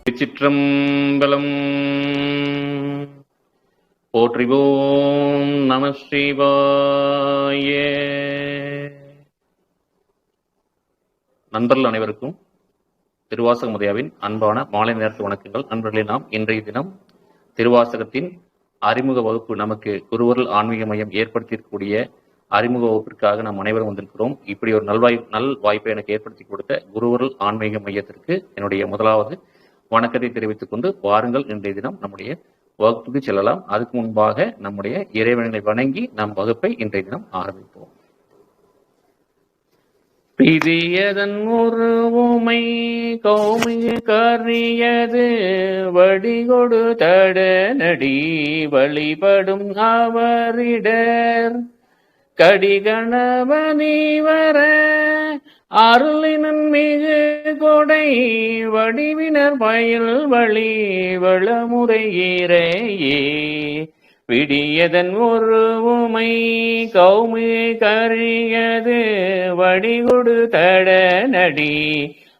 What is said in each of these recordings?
திருச்சிற்றம்பலம். போற்றிவோம் நம சிவாய. நண்பர்கள் அனைவருக்கும் திருவாசக முதையாவின் அன்பான மாலை நேரத்து வணக்கங்கள். நண்பர்களே, நாம் இன்றைய தினம் திருவாசகத்தின் அறிமுக வகுப்பு, நமக்கு குருவருள் ஆன்மீக மையம் ஏற்படுத்தியிருக்கக்கூடிய அறிமுக வகுப்பிற்காக நாம் அனைவரும் வந்திருக்கிறோம். இப்படி ஒரு நல் வாய்ப்பை எனக்கு ஏற்படுத்தி கொடுத்த குருவருள் ஆன்மீக மையத்திற்கு என்னுடைய முதலாவது வணக்கத்தை தெரிவித்துக் கொண்டு, வாருங்கள் இன்றைய தினம் நம்முடைய வகுப்புக்கு செல்லலாம். அதுக்கு முன்பாக நம்முடைய இறைவனை வணங்கி நம் வகுப்பை இன்றைய தினம் ஆரம்பிப்போம். பிரியதன் உருவுமை கௌமிய கரியது வடிகொடு தட நடி வழிபடும் அவரிடர் கடிகணவனி வர அருளினன் மிகு கொடை வடிவினர் பயில் வழி வளமுறையீரையே. பிடியதன் உருவுமை கௌமி கரியது வடிகொடு தட நடி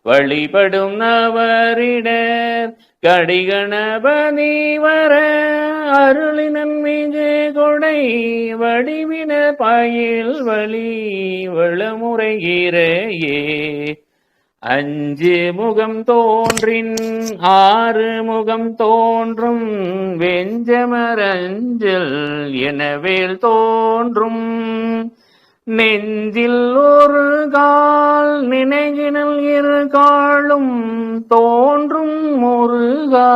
வழிபடும் நவரிடர் கடிகணபதி வர அருளினன் மிகு கொடை வடிவின பயில் வழி வளமுறையிறையே. அஞ்சு முகம் தோன்றின் ஆறு முகம் தோன்றும் வெஞ்சமரஞ்சல் எனவேல் தோன்றும் நெஞ்சில் ஒரு கால் நினைகினல் இரு காலும் தோன்றும் முருகா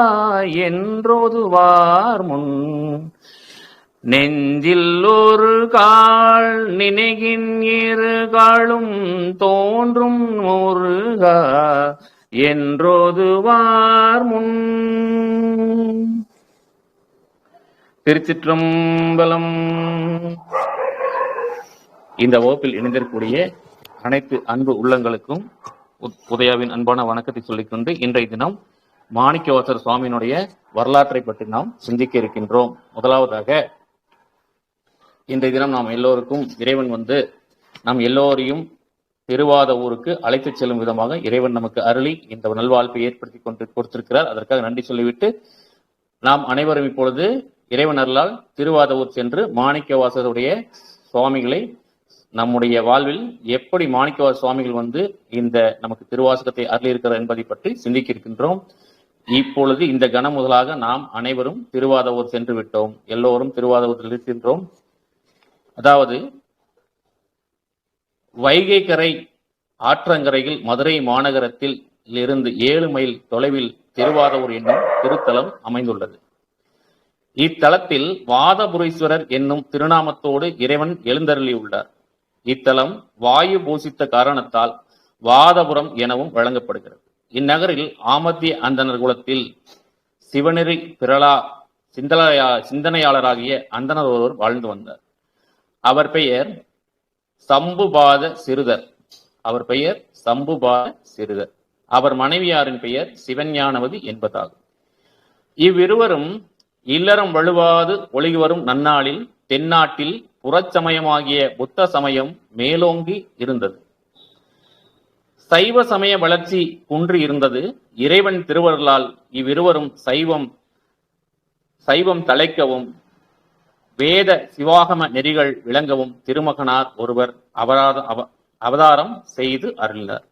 என்றோதுவார் முன். நெஞ்சில் ஒரு கால் நினைகின் இரு காலும் தோன்றும் முருகா என்றோதுவார் முன். திருச்சிற்றம்பலம். இந்த வகுப்பில் இணைந்திருக்கக்கூடிய அனைத்து அன்பு உள்ளங்களுக்கும் உதயாவின் அன்பான வணக்கத்தை சொல்லிக்கொண்டு, இன்றைய தினம் மாணிக்கவாசகர் சுவாமியினுடைய வரலாற்றை பற்றி நாம் சிந்திக்க இருக்கின்றோம். முதலாவதாக, இன்றைய தினம் நாம் எல்லோருக்கும் இறைவன் நாம் எல்லோரையும் திருவாத ஊருக்கு அழைத்து செல்லும் விதமாக இறைவன் நமக்கு அருளி இந்த நல்வாழ்ப்பை ஏற்படுத்தி கொடுத்திருக்கிறார். அதற்காக நன்றி சொல்லிவிட்டு, நாம் அனைவரும் இப்பொழுது இறைவன் அருளால் திருவாத ஊர் சென்று மாணிக்கவாசகருடைய சுவாமிகளை நம்முடைய வாழ்வில் எப்படி மாணிக்கவாசகர் சுவாமிகள் இந்த நமக்கு திருவாசகத்தை அருளி இருக்கிறார் என்பதை பற்றி சிந்திக்க இருக்கின்றோம். இப்பொழுது இந்த கணம் முதலாக நாம் அனைவரும் திருவாதவூர் சென்று விட்டோம். எல்லோரும் திருவாதவூரில் இருக்கின்றோம். அதாவது, வைகை கரை ஆற்றங்கரையில் மதுரை மாநகரத்தில் இருந்து 7 மைல் தொலைவில் திருவாதவூர் என்னும் திருத்தலம் அமைந்துள்ளது. இத்தலத்தில் வாதபுரீஸ்வரர் என்னும் திருநாமத்தோடு இறைவன் எழுந்தருளியுள்ளார். இத்தலம் வாயு பூசித்த காரணத்தால் வாதபுரம் எனவும் வழங்கப்படுகிறது. இந்நகரில் ஆமத்திய அந்தனர் குலத்தில் சிவநெறி பிறலா சிந்தனையாளராகிய அந்தனர் ஒருவர் வாழ்ந்து வந்தார். அவர் பெயர் சம்புபாத சிறுதர். அவர் மனைவியாரின் பெயர் சிவஞானவதி என்பதாகும். இவ்விருவரும் இல்லறம் வழுவாது ஒளிகு வரும் நன்னாளில் தென்னாட்டில் புறச்சமயமாகிய புத்த சமயம் மேலோங்கி இருந்தது. சைவ சமய வளர்ச்சி குன்றி இருந்தது. இறைவன் திருவருளால் இவ்விருவரும் சைவம் தழைக்கவும் வேத சிவாகம நெறிகள் விளங்கவும் திருமகனார் ஒருவர் அவதாரம் செய்து அருளினார்.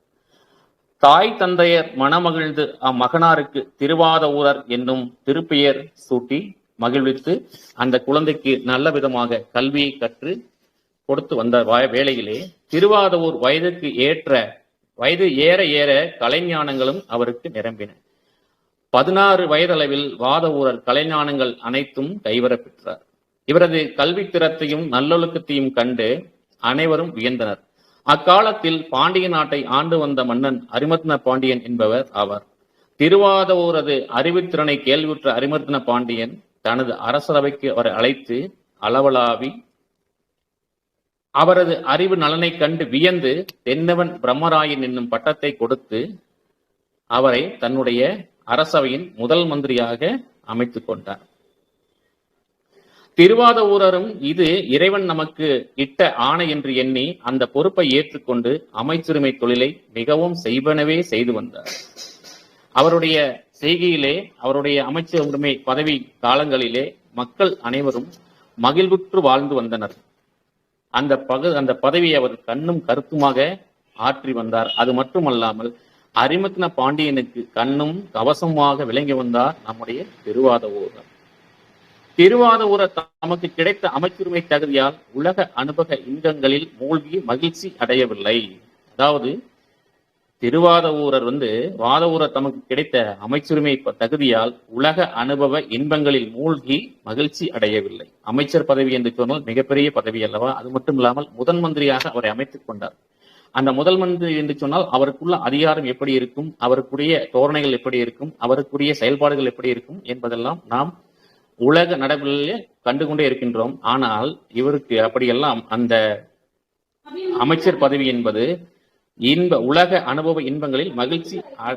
தாய் தந்தையர் மனமகிழ்ந்து அம்மகனாருக்கு திருவாத ஊரர் என்னும் திருப்பெயர் சூட்டி மகிழ்வித்து அந்த குழந்தைக்கு நல்ல விதமாக கல்வியை கற்று கொடுத்து வந்த வேளையிலே திருவாதவூர் வயது ஏற ஏற கலைஞானங்களும் அவருக்கு நிரம்பின. 16 வயதளவில் வாதவூரர் கலைஞானங்கள் அனைத்தும் கைவர பெற்றார். இவரது கல்வி திறத்தையும் நல்லொழுக்கத்தையும் கண்டு அனைவரும் வியந்தனர். அக்காலத்தில் பாண்டிய நாட்டை ஆண்டு வந்த மன்னன் அரிமர்த்தன பாண்டியன் என்பவர் ஆவார். திருவாதவூரது அறிவுத்திறனை கேள்வியுற்ற அரிமர்த்தன பாண்டியன் தனது அரசரவைக்கு அவரை அழைத்து அளவலாவி அவரது அறிவு நலனை கண்டு வியந்து தென்னவன் பிரம்மராயன் என்னும் பட்டத்தை கொடுத்து அவரை தன்னுடைய அரசவையின் முதல் மந்திரியாக அமைத்துக் கொண்டார். திருவாதவூரரும் இது இறைவன் நமக்கு இட்ட ஆணை என்று எண்ணி அந்த பொறுப்பை ஏற்றுக்கொண்டு அமைச்சுரிமை தொழிலை மிகவும் செய்வனவே செய்து வந்தார். அவருடைய செய்கையிலே அவருடைய அமைச்சர் உரிமை பதவி காலங்களிலே மக்கள் அனைவரும் மகிழ்வுற்று வாழ்ந்து வந்தனர். அந்த பதவியை அவர் கண்ணும் கருத்துமாக ஆற்றி வந்தார். அது மட்டுமல்லாமல் அரிமத்ன பாண்டியனுக்கு கண்ணும் கவசமாக விளங்கி வந்தார் நம்முடைய திருவாதவூரர். திருவாதவூரர் தமக்கு கிடைத்த அமைச்சுரிமை தகுதியால் உலக அனுபவ இன்பங்களில் மூழ்கி மகிழ்ச்சி அடையவில்லை. அதாவது திருவாதவூரர் வாதவூரர் தமக்கு கிடைத்த அமைச்சுரிமை தகுதியால் உலக அனுபவ இன்பங்களில் மூழ்கி மகிழ்ச்சி அடையவில்லை. அமைச்சர் பதவி என்று சொன்னால் மிகப்பெரிய பதவி அல்லவா? அது மட்டும் இல்லாமல் முதன் மந்திரியாக அவரை அமைத்துக் கொண்டார். அந்த முதல் மந்திரி என்று சொன்னால் அவருக்குள்ள அதிகாரம் எப்படி இருக்கும், அவருக்குரிய தோரணைகள் எப்படி இருக்கும், அவருக்குரிய செயல்பாடுகள் எப்படி இருக்கும் என்பதெல்லாம் நாம் உலக நடைமுறையிலே கண்டுகொண்டே இருக்கின்றோம். ஆனால் இவருக்கு அப்படியெல்லாம் அந்த அமைச்சர் பதவி என்பது உலக அனுபவ இன்பங்களில் மகிழ்ச்சி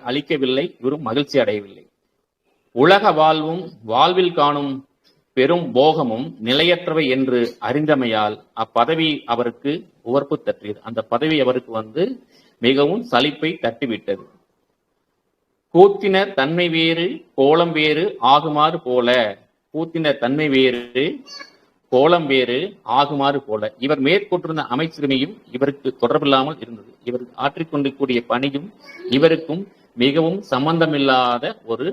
அளிக்கவில்லை. இவரும் மகிழ்ச்சி அடையவில்லை. உலக வாழ்வில் காணும் பெரும் போகமும் நிலையற்றவை என்று அறிந்தமையால் அப்பதவி அவருக்கு உவர்ப்பு தட்டியது. அந்த பதவி அவருக்கு மிகவும் சலிப்பை தட்டிவிட்டது. கூத்தினர் தன்மை வேறு கோலம் வேறு ஆகுமாறு போல, கூத்தினர் தன்மை வேறு கோலம் வேறு ஆகுமாறு போல, இவர் மேற்கொண்டிருந்த அமைச்சுரிமையும் இவருக்கு தொடர்பில்லாமல் இருந்தது. இவர் ஆற்றிக்கொண்டிருக்கூடிய பணியும் இவருக்கும் மிகவும் சம்பந்தமில்லாத ஒரு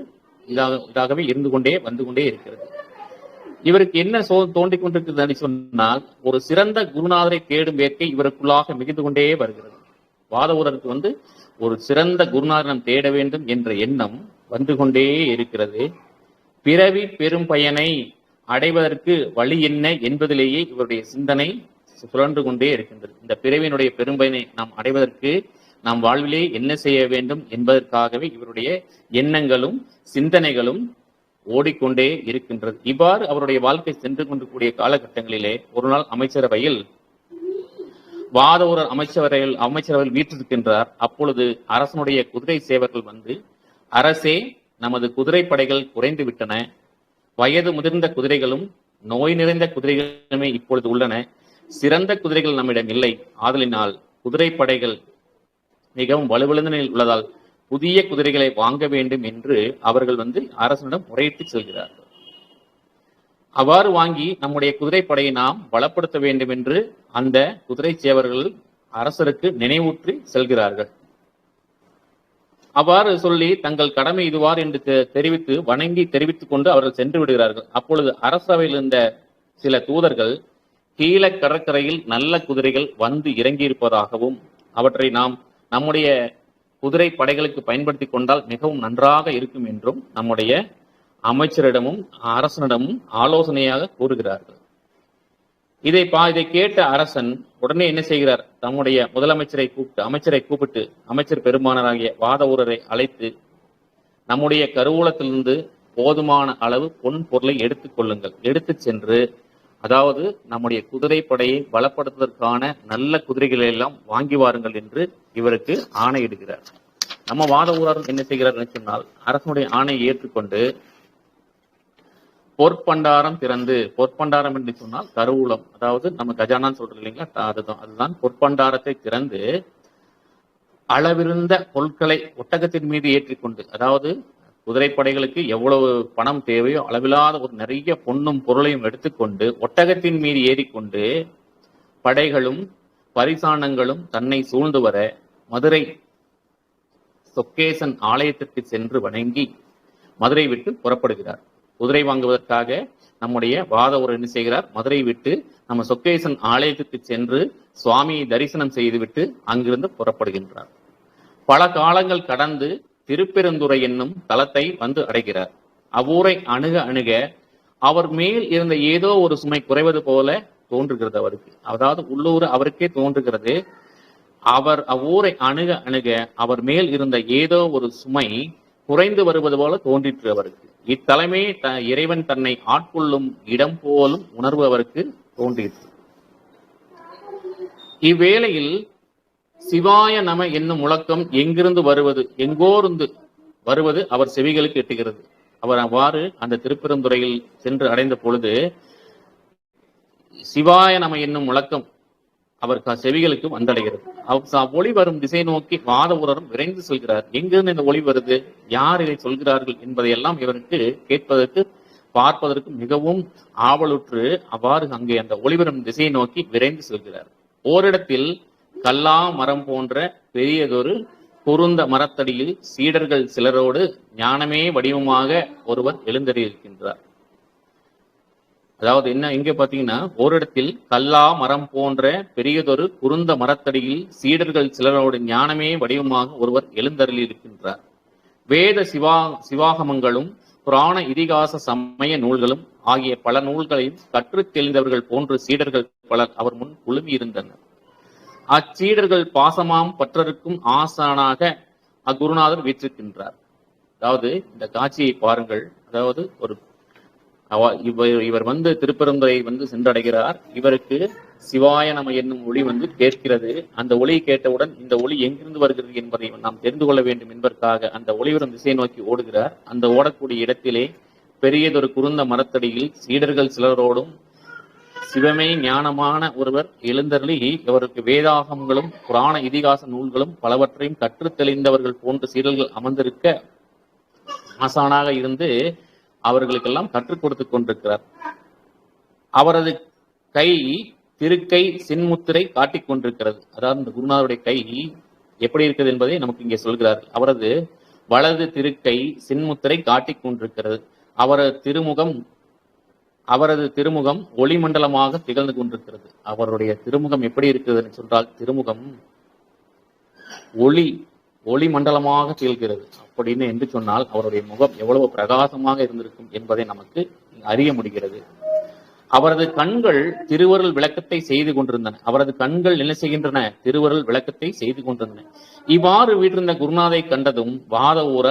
இதாகவே இருந்து கொண்டே வந்து கொண்டே இருக்கிறது. இவருக்கு என்ன தோண்டிக் கொண்டிருக்கிறது சொன்னால், ஒரு சிறந்த குருநாதரை தேடும் வேட்கை இவருக்குள்ளாக மிகுந்து கொண்டே வருகிறது. வாதவூரருக்கு ஒரு சிறந்த குருநாதனம் தேட வேண்டும் என்ற எண்ணம் வந்து கொண்டே இருக்கிறது. பிறவி பெரும் பயனை அடைவதற்கு வழி என்ன என்பதிலேயே இவருடைய சிந்தனை சுழன்று கொண்டே இருக்கின்றது. இந்த பிறவியினுடைய பெரும்பயனை நாம் அடைவதற்கு நாம் வாழ்விலே என்ன செய்ய வேண்டும் என்பதற்காகவே இவருடைய எண்ணங்களும் சிந்தனைகளும் ஓடிக்கொண்டே இருக்கின்றது. இவ்வாறு அவருடைய வாழ்க்கை சென்று கொண்டிருக்கூடிய காலகட்டங்களிலே ஒரு நாள் அமைச்சரவையில் வாதவூரர் அமைச்சரவையில் வீற்றிருக்கின்றார். அப்பொழுது அரசனுடைய குதிரை சேவர்கள் அரசே, நமது குதிரை படைகள் குறைந்து விட்டன, வயது முதிர்ந்த குதிரைகளும் நோய் நிறைந்த குதிரைகளுமே இப்பொழுது உள்ளன, சிறந்த குதிரைகள் நம்மிடம் இல்லை, ஆதலினால் குதிரை படைகள் மிகவும் வலுவிழந்த நிலையில் உள்ளதால் புதிய குதிரைகளை வாங்க வேண்டும் என்று அவர்கள் அரசனிடம் முறையிட்டு செல்கிறார்கள். அவ்வாறு வாங்கி நம்முடைய குதிரைப்படையை நாம் பலப்படுத்த வேண்டும் என்று அந்த குதிரை சேவர்கள் அரசருக்கு நினைவூற்றி செல்கிறார்கள். அவ்வாறு சொல்லி தங்கள் கடமை இதுவாறு என்று தெரிவித்து வணங்கி தெரிவித்துக் கொண்டு அவர்கள் சென்று விடுகிறார்கள். அப்பொழுது அரசவையில் இருந்த சில தூதர்கள் கீழ கடற்கரையில் நல்ல குதிரைகள் இறங்கியிருப்பதாகவும் அவற்றை நாம் நம்முடைய குதிரை படைகளுக்கு பயன்படுத்தி கொண்டால் மிகவும் நன்றாக இருக்கும் என்றும் நம்முடைய அமைச்சரிடமும் அரசனிடமும் ஆலோசனையாக கூறுகிறார்கள். இதை கேட்ட அரசன் உடனே என்ன செய்கிறார்? தம்முடைய அமைச்சரை கூப்பிட்டு அமைச்சர் பெருமானராகிய வாதவூரரை அழைத்து, நம்முடைய கருவூலத்திலிருந்து போதுமான அளவு பொன் பொருளை எடுத்துக் கொள்ளுங்கள், எடுத்து சென்று அதாவது நம்முடைய குதிரை படையை பலப்படுத்துவதற்கான நல்ல குதிரைகளை எல்லாம் வாங்கி வாருங்கள் என்று இவருக்கு ஆணையிடுகிறார். நம்ம வாதவூரர் என்ன செய்கிறார் சொன்னால், அரசனுடைய ஆணையை ஏற்றுக்கொண்டு பொற்பண்டாரம் திறந்து, பொற்பண்டாரம் என்று சொன்னால் கருவூலம், அதாவது நம்ம கஜானான்னு சொல்றோம் இல்லைங்களா, அதுதான் பொற்பண்டாரத்தை திறந்து அளவிருந்த பொருட்களை ஒட்டகத்தின் மீது ஏற்றிக்கொண்டு, அதாவது குதிரைப்படைகளுக்கு எவ்வளவு பணம் தேவையோ அளவில்லாத ஒரு நிறைய பொன்னும் பொருளையும் எடுத்துக்கொண்டு ஒட்டகத்தின் மீது ஏறிக்கொண்டு படைகளும் பரிசானங்களும் தன்னை சூழ்ந்து வர மதுரை சொக்கேசன் ஆலயத்திற்கு சென்று வணங்கி மதுரை விட்டு புறப்படுகிறார். குதிரை வாங்குவதற்காக நம்முடைய வாதவூரர் என்ன செய்கிறார்? மதுரை விட்டு நம்ம சொக்கேசன் ஆலயத்திற்கு சென்று சுவாமியை தரிசனம் செய்துவிட்டு அங்கிருந்து புறப்படுகின்றார். பல காலங்கள் கடந்து திருப்பெருந்துறை என்னும் தலத்தை அடைகிறார். அவ்வூரை அணுக அவர் மேல் இருந்த ஏதோ ஒரு சுமை குறைவது போல தோன்றுகிறது அவருக்கு. அதாவது உள்ளூர் அவருக்கே தோன்றுகிறது. அவர் அவ்வூரை அணுக அவர் மேல் இருந்த ஏதோ ஒரு சுமை குறைந்து வருவது போல தோன்றிற்று அவருக்கு. இத்தலைமே இறைவன் தன்னை ஆட்கொள்ளும் இடம் போலும் உணர்வு அவருக்கு தோன்றிற்று. இவ்வேளையில் சிவாய நம என்னும் முழக்கம் எங்கோருந்து வருவது அவர் செவிகளுக்கு எட்டுகிறது. அவர் அவ்வாறு அந்த திருப்பெருந்துறையில் சென்று அடைந்த பொழுது சிவாய நம என்னும் முழக்கம் அவர் செவிகளுக்கு வந்தடைகிறது. ஒளி வரும் திசை நோக்கி வாத ஊரரும் விரைந்து செல்கிறார். எங்கிருந்து இந்த ஒளி வருது, யார் இதை சொல்கிறார்கள் என்பதையெல்லாம் இவருக்கு கேட்பதற்கு பார்ப்பதற்கு மிகவும் ஆவலுற்று அவ்வாறு அங்கே அந்த ஒளிவரும் திசையை நோக்கி விரைந்து செல்கிறார். ஓரிடத்தில் கல்லா மரம் போன்ற பெரியதொரு குருந்த மரத்தடியில் சீடர்கள் சிலரோடு ஞானமே வடிவமாக ஒருவர் எழுந்தறியிருக்கின்றார். அதாவது என்ன, இங்க பாத்தீங்கன்னா ஓரிடத்தில் கல்லா மரம் போன்ற பெரியதொரு குருந்த மரத்தடியில் சீடர்கள் சிலரோடு ஞானமே வடிவமாக ஒருவர் எழுந்தருளியிருக்கின்றார். வேத சிவாகமங்களும் புராண இதிகாச சமய நூல்களும் ஆகிய பல நூல்களையும் கற்றுத் தெளிந்தவர்கள் போன்று சீடர்கள் பலர் அவர் முன் குழுமி இருந்தனர். அச்சீடர்கள் பாசமாம் பற்றருக்கும் ஆசானாக அக்குருநாதர் வீற்றிருக்கின்றார். அதாவது இந்த காட்சியை பாருங்கள். அதாவது இவர் திருப்பெருந்துறை சென்றடைகிறார். இவருக்கு சிவாய நம என்னும் ஒளி கேட்கிறது. அந்த ஒளியை கேட்டவுடன் இந்த ஒளி எங்கிருந்து வருகிறது என்பதை நாம் தெரிந்து கொள்ள வேண்டும் என்பதற்காக அந்த ஒளிவரும் திசையை நோக்கி ஓடுகிறார். அந்த ஓடக்கூடிய இடத்திலே பெரியதொரு குருந்த மரத்தடியில் சீடர்கள் சிலரோடும் சிவமே ஞானமான ஒருவர் எழுந்தருளி இவருக்கு வேதாகங்களும் புராண இதிகாச நூல்களும் பலவற்றையும் கற்றுத் தெளிந்தவர்கள் போன்ற சீடர்கள் அமர்ந்திருக்க ஆசானாக இருந்து அவர்களுக்கெல்லாம் கற்றுக் கொடுத்துக் கொண்டிருக்கிறார். அவரது கை திருக்கை சின்முத்திரை காட்டிக் கொண்டிருக்கிறது. அதாவது இந்த குருநாதருடைய கை எப்படி இருக்கிறது என்பதை நமக்கு இங்கே சொல்கிறார்கள். அவரது வலது திருக்கை சின்முத்திரை காட்டிக் கொண்டிருக்கிறது. அவரது திருமுகம் ஒளிமண்டலமாக திகழ்ந்து கொண்டிருக்கிறது. அவருடைய திருமுகம் எப்படி இருக்கிறது சொன்னால், திருமுகம் ஒளி மண்டலமாக திகழ்கிறது. அப்படின்னு என்று சொன்னால் அவருடைய முகம் எவ்வளவு பிரகாசமாக இருந்திருக்கும் என்பதை நமக்கு அறிய முடிகிறது. அவரது கண்கள் திருவருள் விளக்கத்தை செய்து கொண்டிருந்தன. அவரது கண்கள் என்ன செய்கின்றன? திருவருள் விளக்கத்தை செய்து கொண்டிருந்தன. இவ்வாறு வீற்றிருந்த குருநாதை கண்டதும் வாத ஊர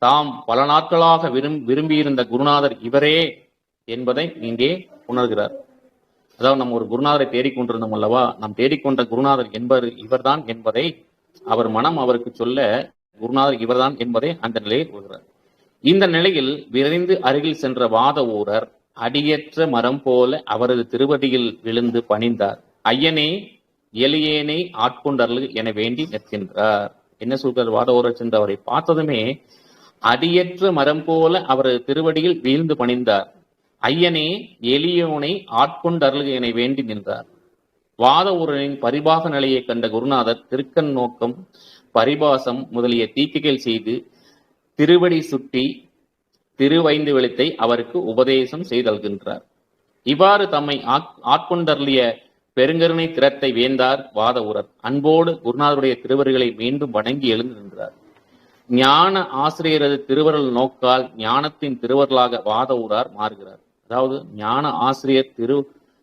தாம் பல நாட்களாக விரும்பியிருந்த குருநாதர் இவரே என்பதை இங்கே உணர்கிறார். அதாவது நம்ம ஒரு குருநாதரை தேடிக்கொண்டிருந்தோம் அல்லவா, நாம் தேடிக்கொண்ட குருநாதர் இவர்தான் என்பதை அவர் மனம் அவருக்கு சொல்ல, குருநாதர் இவர்தான் என்பதை அந்த நிலையில் கொள்கிறார். இந்த நிலையில் விரைந்து அருகில் சென்ற வாத ஊரர் அடியற்ற மரம் போல அவரது திருவடியில் விழுந்து பணிந்தார். ஐயனே எளியேனை ஆட்கொண்டர்கள் என வேண்டி நிற்கின்றார். என்ன சொல்கிறார்? வாத ஊரர் சென்று அவரை பார்த்ததுமே அடியற்ற மரம் போல அவரது திருவடியில் வீழ்ந்து பணிந்தார். ஐயனே எளியோனை ஆட்கொண்டருள் என வேண்டி நின்றார். வாத ஊரனின் பரிபாக நிலையை கண்ட குருநாதர் திருக்கண் நோக்கம் பரிபாசம் முதலிய தீக்கைகள் செய்து திருவடி சுட்டி திருவைந்து வெளித்தை அவருக்கு உபதேசம் செய்தல்கின்றார். இவ்வாறு தம்மை ஆட்கொண்டருளிய பெருங்கருணை திறத்தை வேந்தார் வாத ஊரர். அன்போடு குருநாதருடைய திருவருகளை மீண்டும் வணங்கி எழுந்து நின்றார். ஞான ஆசிரியரது திருவருள் நோக்கால் ஞானத்தின் திருவருளாக வாத ஊரார் மாறுகிறார். அதாவது ஞான ஆசிரியர்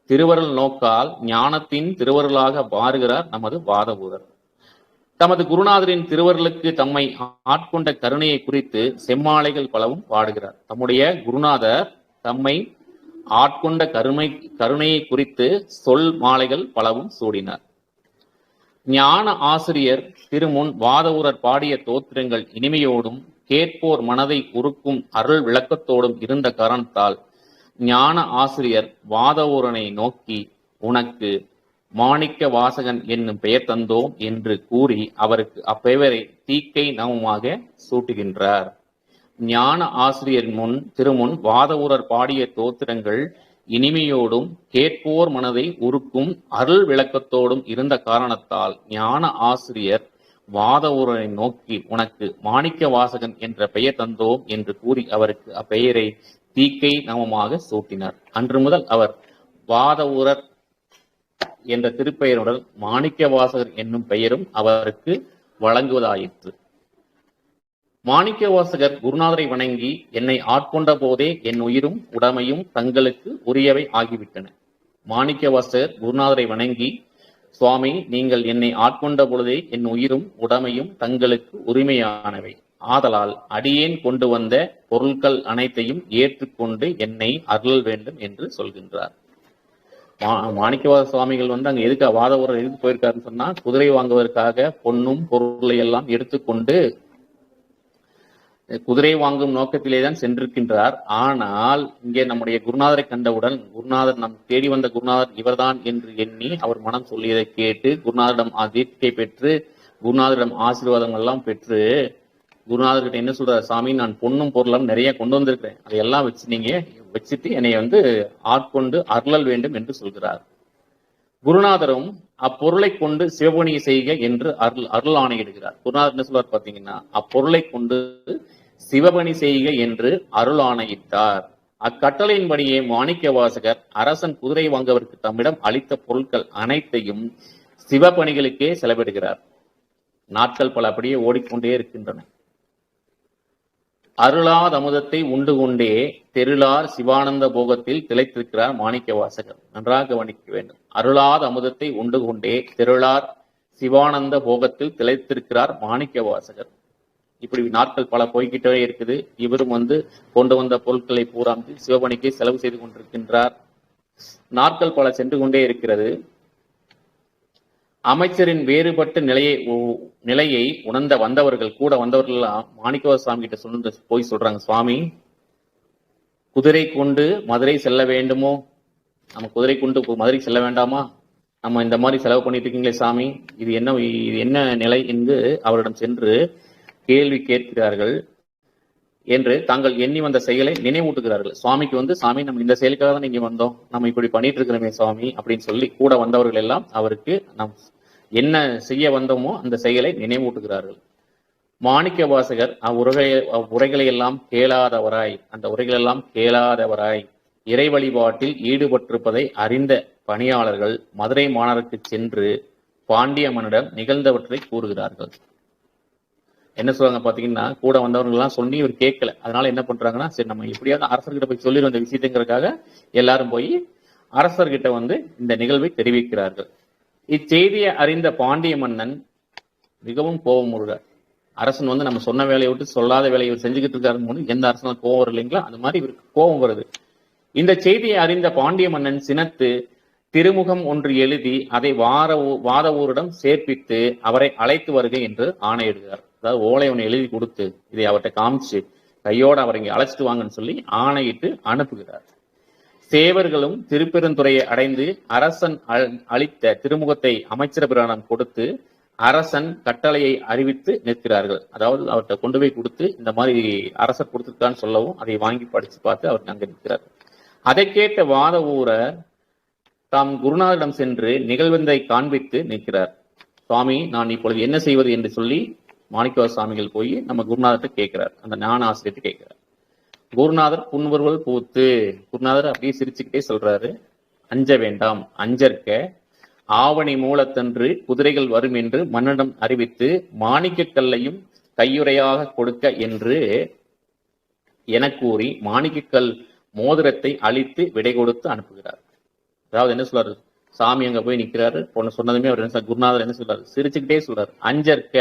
திருவருள் நோக்கால் ஞானத்தின் திருவருளாக மாறுகிறார் நமது வாத ஊரர். தமது குருநாதரின் திருவருளுக்கு தம்மை ஆட்கொண்ட கருணையை குறித்து செம்மாலைகள் பலவும் பாடுகிறார். தம்முடைய குருநாதர் தம்மை ஆட்கொண்ட கருணையை குறித்து சொல் மாலைகள் பலவும் சூடினார். ஞான ஆசிரியர் திருமுன் வாத ஊரர் பாடிய தோத்திரங்கள் இனிமையோடும் கேட்போர் மனதை உருக்கும் அருள் விளக்கத்தோடும் இருந்த காரணத்தால் ஞான ஆசிரியர் வாத ஊரனை நோக்கி, உனக்கு மாணிக்க வாசகன் என்னும் பெயர் தந்தோம் என்று கூறி அவருக்கு அப்பெயரை தீக்கை நாமமாக சூட்டுகின்றார். ஞான ஆசிரியர் திருமுன் வாத ஊரர் பாடிய தோத்திரங்கள் இனிமையோடும் கேட்போர் மனதை உருக்கும் அருள் விளக்கத்தோடும் இருந்த காரணத்தால் ஞான ஆசிரியர் வாத ஊரனை நோக்கி, உனக்கு மாணிக்க வாசகன் என்ற பெயர் தந்தோம் என்று கூறி அவருக்கு அப்பெயரை தீக்கை நாமமாக சூட்டினார். அன்று முதல் அவர் வாத ஊரர் என்ற திருப்பெயருடன் மாணிக்க வாசகர் என்னும் பெயரும் அவருக்கு வழங்குவதாயிற்று. மாணிக்க வாசகர் குருநாதரை வணங்கி, என்னை ஆட்கொண்ட போதே என் உயிரும் உடமையும் தங்களுக்கு உரியவை ஆகிவிட்டன. மாணிக்க வாசகர் குருநாதரை வணங்கி, சுவாமி, நீங்கள் என்னை ஆட்கொண்ட பொழுதே என் உயிரும் உடமையும் தங்களுக்கு உரிமையானவை. ஆதலால் அடியேன் கொண்டு வந்த பொருட்கள் அனைத்தையும் ஏற்றுக்கொண்டு என்னை அருள் வேண்டும் என்று சொல்கின்றார். மாணிக்கவாச சுவாமிகள் அங்க எதுக்கு வாத ஊரர் எதுக்கு போயிருக்காருன்னு சொன்னா, குதிரை வாங்குவதற்காக பொன்னும் பொருளை எல்லாம் எடுத்துக்கொண்டு குதிரை வாங்கும் நோக்கத்திலே தான் சென்றிருக்கின்றார். ஆனால் இங்கே நம்முடைய குருநாதரை கண்டவுடன் குருநாதர் நம் தேடி வந்த குருநாதர் இவர்தான் என்று எண்ணி அவர் மனம் சொல்லியதை கேட்டு குருநாதரிடம் தீட்சை பெற்று குருநாதரிடம் ஆசீர்வாதங்கள் எல்லாம் பெற்று குருநாதர்கிட்ட என்ன சொல்றாரு, சாமி நான் பொண்ணும் பொருளும் நிறைய கொண்டு வந்திருக்கிறேன், அதையெல்லாம் நீங்க வச்சுட்டு என்னை ஆட்கொண்டு அருளல் வேண்டும் என்று சொல்கிறார். குருநாதரும் அப்பொருளை கொண்டு சிவபணியை செய்க என்று அருள் ஆணையிடுகிறார். குருநாதர் என்ன சொல்றார் பாத்தீங்கன்னா, அப்பொருளை கொண்டு சிவபணி செய்க என்று அருள் ஆணையிட்டார். அக்கட்டளையின்படியே மாணிக்க வாசகர் அரசன் குதிரை வாங்குவதற்கு தம்மிடம் அளித்த பொருட்கள் அனைத்தையும் சிவபணிகளுக்கே செலவிடுகிறார். நாட்கள் பல அப்படியே ஓடிக்கொண்டே இருக்கின்றன. அருளாத அமுதத்தை உண்டு கொண்டே தெருளார் சிவானந்த போகத்தில் திளைத்திருக்கிறார் மாணிக்க வாசகர். நன்றாக கவனிக்க வேண்டும். அருளாத அமுதத்தை உண்டு கொண்டே தெருளார் சிவானந்த போகத்தில் திளைத்திருக்கிறார் மாணிக்க வாசகர். இப்படி நாட்கள் பல போய்கிட்டே இருக்குது. இவரும் கொண்டு வந்த பொருட்களை பூரா சிவபணிக்கு செலவு செய்து கொண்டிருக்கின்றார். நாட்கள் பல சென்று கொண்டே இருக்கிறது. அமைச்சரின் வேறுபட்ட நிலையை உணர்ந்த வந்தவர்கள் எல்லாம் மாணிக்கவாச சுவாமி கிட்ட போய் சொல்றாங்க, சுவாமி குதிரை கொண்டு மதுரை செல்ல வேண்டுமோ, நம்ம குதிரை கொண்டு மதுரை செல்ல வேண்டாமா, நம்ம இந்த மாதிரி செலவு பண்ணிட்டு இருக்கீங்களே சாமி, இது என்ன நிலை என்று அவரிடம் சென்று கேள்வி கேட்கிறார்கள் என்று தாங்கள் எண்ணி வந்த செயலை நினைவூட்டுகிறார்கள். சுவாமிக்கு சாமி நம்ம இந்த செயலுக்காக தான் இங்க வந்தோம், நம்ம இப்படி பண்ணிட்டு இருக்கிறோமே சுவாமி அப்படின்னு சொல்லி கூட வந்தவர்கள் எல்லாம் அவருக்கு நாம் என்ன செய்ய வந்தோமோ அந்த செயலை நினைவூட்டுகிறார்கள். மாணிக்க வாசகர் உரைகளை எல்லாம் கேளாதவராய் இறை வழிபாட்டில் ஈடுபட்டிருப்பதை அறிந்த பணியாளர்கள் மதுரை மாநகருக்கு சென்று பாண்டிய மன்னரிடம் நிகழ்ந்தவற்றை கூறுகிறார்கள். என்ன சொல்றாங்க பாத்தீங்கன்னா, கூட வந்தவர்கள் எல்லாம் சொல்லி இவர் கேட்கல. அதனால என்ன பண்றாங்கன்னா, சரி நம்ம எப்படியாவது அரசர்கிட்ட போய் சொல்லிடுவோம் இந்த விஷயத்துங்கிறதுக்காக எல்லாரும் போய் அரசர்கிட்ட இந்த நிகழ்வை தெரிவிக்கிறார்கள். இச்செய்தியை அறிந்த பாண்டிய மன்னன் மிகவும் கோபமுறுகிறார். அரசன் நம்ம சொன்ன வேலையை விட்டு சொல்லாத வேலையை இவர் செஞ்சுக்கிட்டு இருக்காரு. எந்த அரசனால் கோபம் வரும் இல்லைங்களா, அது மாதிரி இவருக்கு கோபம் வருது. இந்த செய்தியை அறிந்த பாண்டிய மன்னன் சினத்து திருமுகம் ஒன்று எழுதி அதை வாத ஊரிடம் சேர்ப்பித்து அவரை அழைத்து வருக என்று ஆணையிடுகிறார். அதாவது ஓலை ஒன்று எழுதி கொடுத்து இதை அவர்கிட்ட காமிச்சு கையோட அவரை இங்க அழைச்சிட்டு வாங்கன்னு சொல்லி ஆணையிட்டு அனுப்புகிறார். சேவர்களும் திருப்பெருந்துறையை அடைந்து அரசன் அளித்த திருமுகத்தை அமைச்சர் பிரானம் கொடுத்து அரசன் கட்டளையை அறிவித்து நிற்கிறார்கள். அதாவது அவர்கிட்ட கொண்டு போய் கொடுத்து இந்த மாதிரி அரசர் கொடுத்துருக்கான்னு சொல்லவும் அதை வாங்கி படிச்சு பார்த்து அவர் அங்க நிற்கிறார். அதை கேட்ட வாத ஊரர் தாம் குருநாதரிடம் சென்று நிகழ்வதை காண்பித்து நிற்கிறார். சுவாமி நான் இப்பொழுது என்ன செய்வது என்று சொல்லி மாணிக்கவாச சுவாமிகள் போய் நம்ம குருநாதர்கிட்ட கேட்கிறார். அந்த ஞான ஆசிரியத்தை கேட்கிறார். குருநாதர் புன்வருவல் பூத்து குருநாதர் அப்படியே சிரிச்சுக்கிட்டே சொல்றாரு, அஞ்ச வேண்டாம், அஞ்சற்க ஆவணி மூலத்தன்று குதிரைகள் வரும் என்று மன்னனிடம் அறிவித்து மாணிக்க கல்லையும் கையுறையாக கொடுக்க என்று என கூறி மாணிக்கக்கல் மோதிரத்தை அழித்து விடை கொடுத்து அனுப்புகிறார். அதாவது என்ன சொல்றாரு, சாமி அங்க போய் நிக்கிறாரு. சொன்னதுமே அவர் என்ன குருநாதர் என்ன சொல்றாரு, சிரிச்சுக்கிட்டே சொல்றாரு, அஞ்சற்க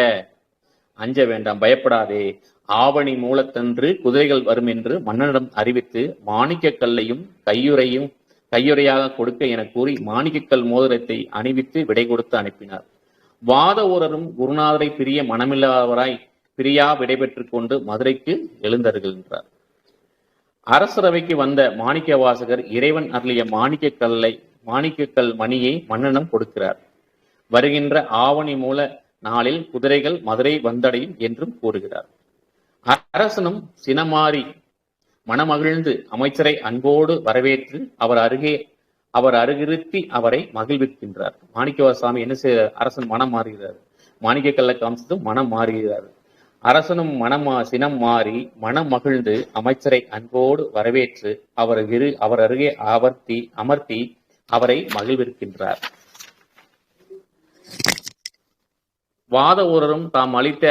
அஞ்ச வேண்டாம், பயப்படாதே, ஆவணி மூலத்தன்று குதிரைகள் வரும் என்று மன்னனிடம் அறிவித்து மாணிக்க கல்லையும் கையுறையாக கொடுக்க என கூறி மாணிக்கக்கல் மோதிரத்தை அணிவித்து விடை கொடுத்து அனுப்பினார். வாத ஊரரும் குருநாதரை பிரிய மனமில்லாதவராய் பிரியா விடைபெற்றுக் கொண்டு மதுரைக்கு எழுந்தருகின்றார். அரசரவைக்கு வந்த மாணிக்க வாசகர் இறைவன் அருளிய மாணிக்கக்கல் மணியை மன்னனிடம் கொடுக்கிறார். வருகின்ற ஆவணி மூல நாளில் குதிரைகள் மதுரை வந்தடையும் என்றும் கூறுகிறார். அரசனும் சினமாறி மனமகிழ்ந்து அமைச்சரை அன்போடு வரவேற்று அவர் அருகிருத்தி அவரை மகிழ்விக்கின்றார். மாணிக்கவாச சுவாமி என்ன செய்ய, அரசன் மனம் மாறுகிறார். மாணிக்க கல்லை காமிச்சதும் மனம் மாறுகிறார். அரசனும் சினம் மாறி மனம் மகிழ்ந்து அமைச்சரை அன்போடு வரவேற்று அவர் அருகே அமர்த்தி அவரை மகிழ்விக்கின்றார். வாத ஊரரும் தாம் அளித்த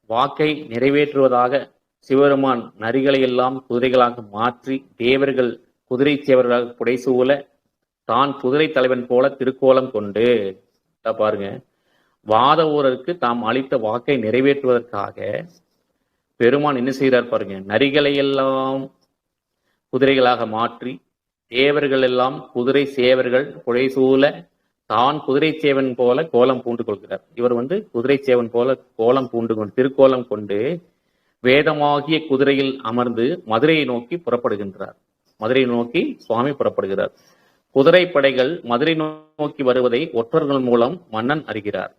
வாக்கை நிறைவேற்றுவதாக சிவபெருமான் நரிகளை எல்லாம் குதிரைகளாக மாற்றி தேவர்கள் குதிரை சேவர்களாக புடைசூழ தான் குதிரை தலைவன் போல திருக்கோலம் கொண்டு பாருங்க, வாத ஊரருக்கு தாம் அளித்த வாக்கை நிறைவேற்றுவதற்காக பெருமான் என்ன செய்கிறார் பாருங்க, நரிகளை எல்லாம் குதிரைகளாக மாற்றி தேவர்கள் எல்லாம் குதிரை சேவர்கள் புடைசூழ தான் குதிரை சேவன் போல கோலம் பூண்டு கொள்கிறார். இவர் குதிரை சேவன் போல கோலம் பூண்டு கொண்டு திருக்கோலம் கொண்டு வேதமாகிய குதிரையில் அமர்ந்து மதுரையை நோக்கி புறப்படுகின்றார். மதுரையை நோக்கி சுவாமி புறப்படுகிறார். குதிரை படைகள் மதுரை நோக்கி வருவதை ஒற்றர்கள் மூலம் மன்னன் அறிகிறார்.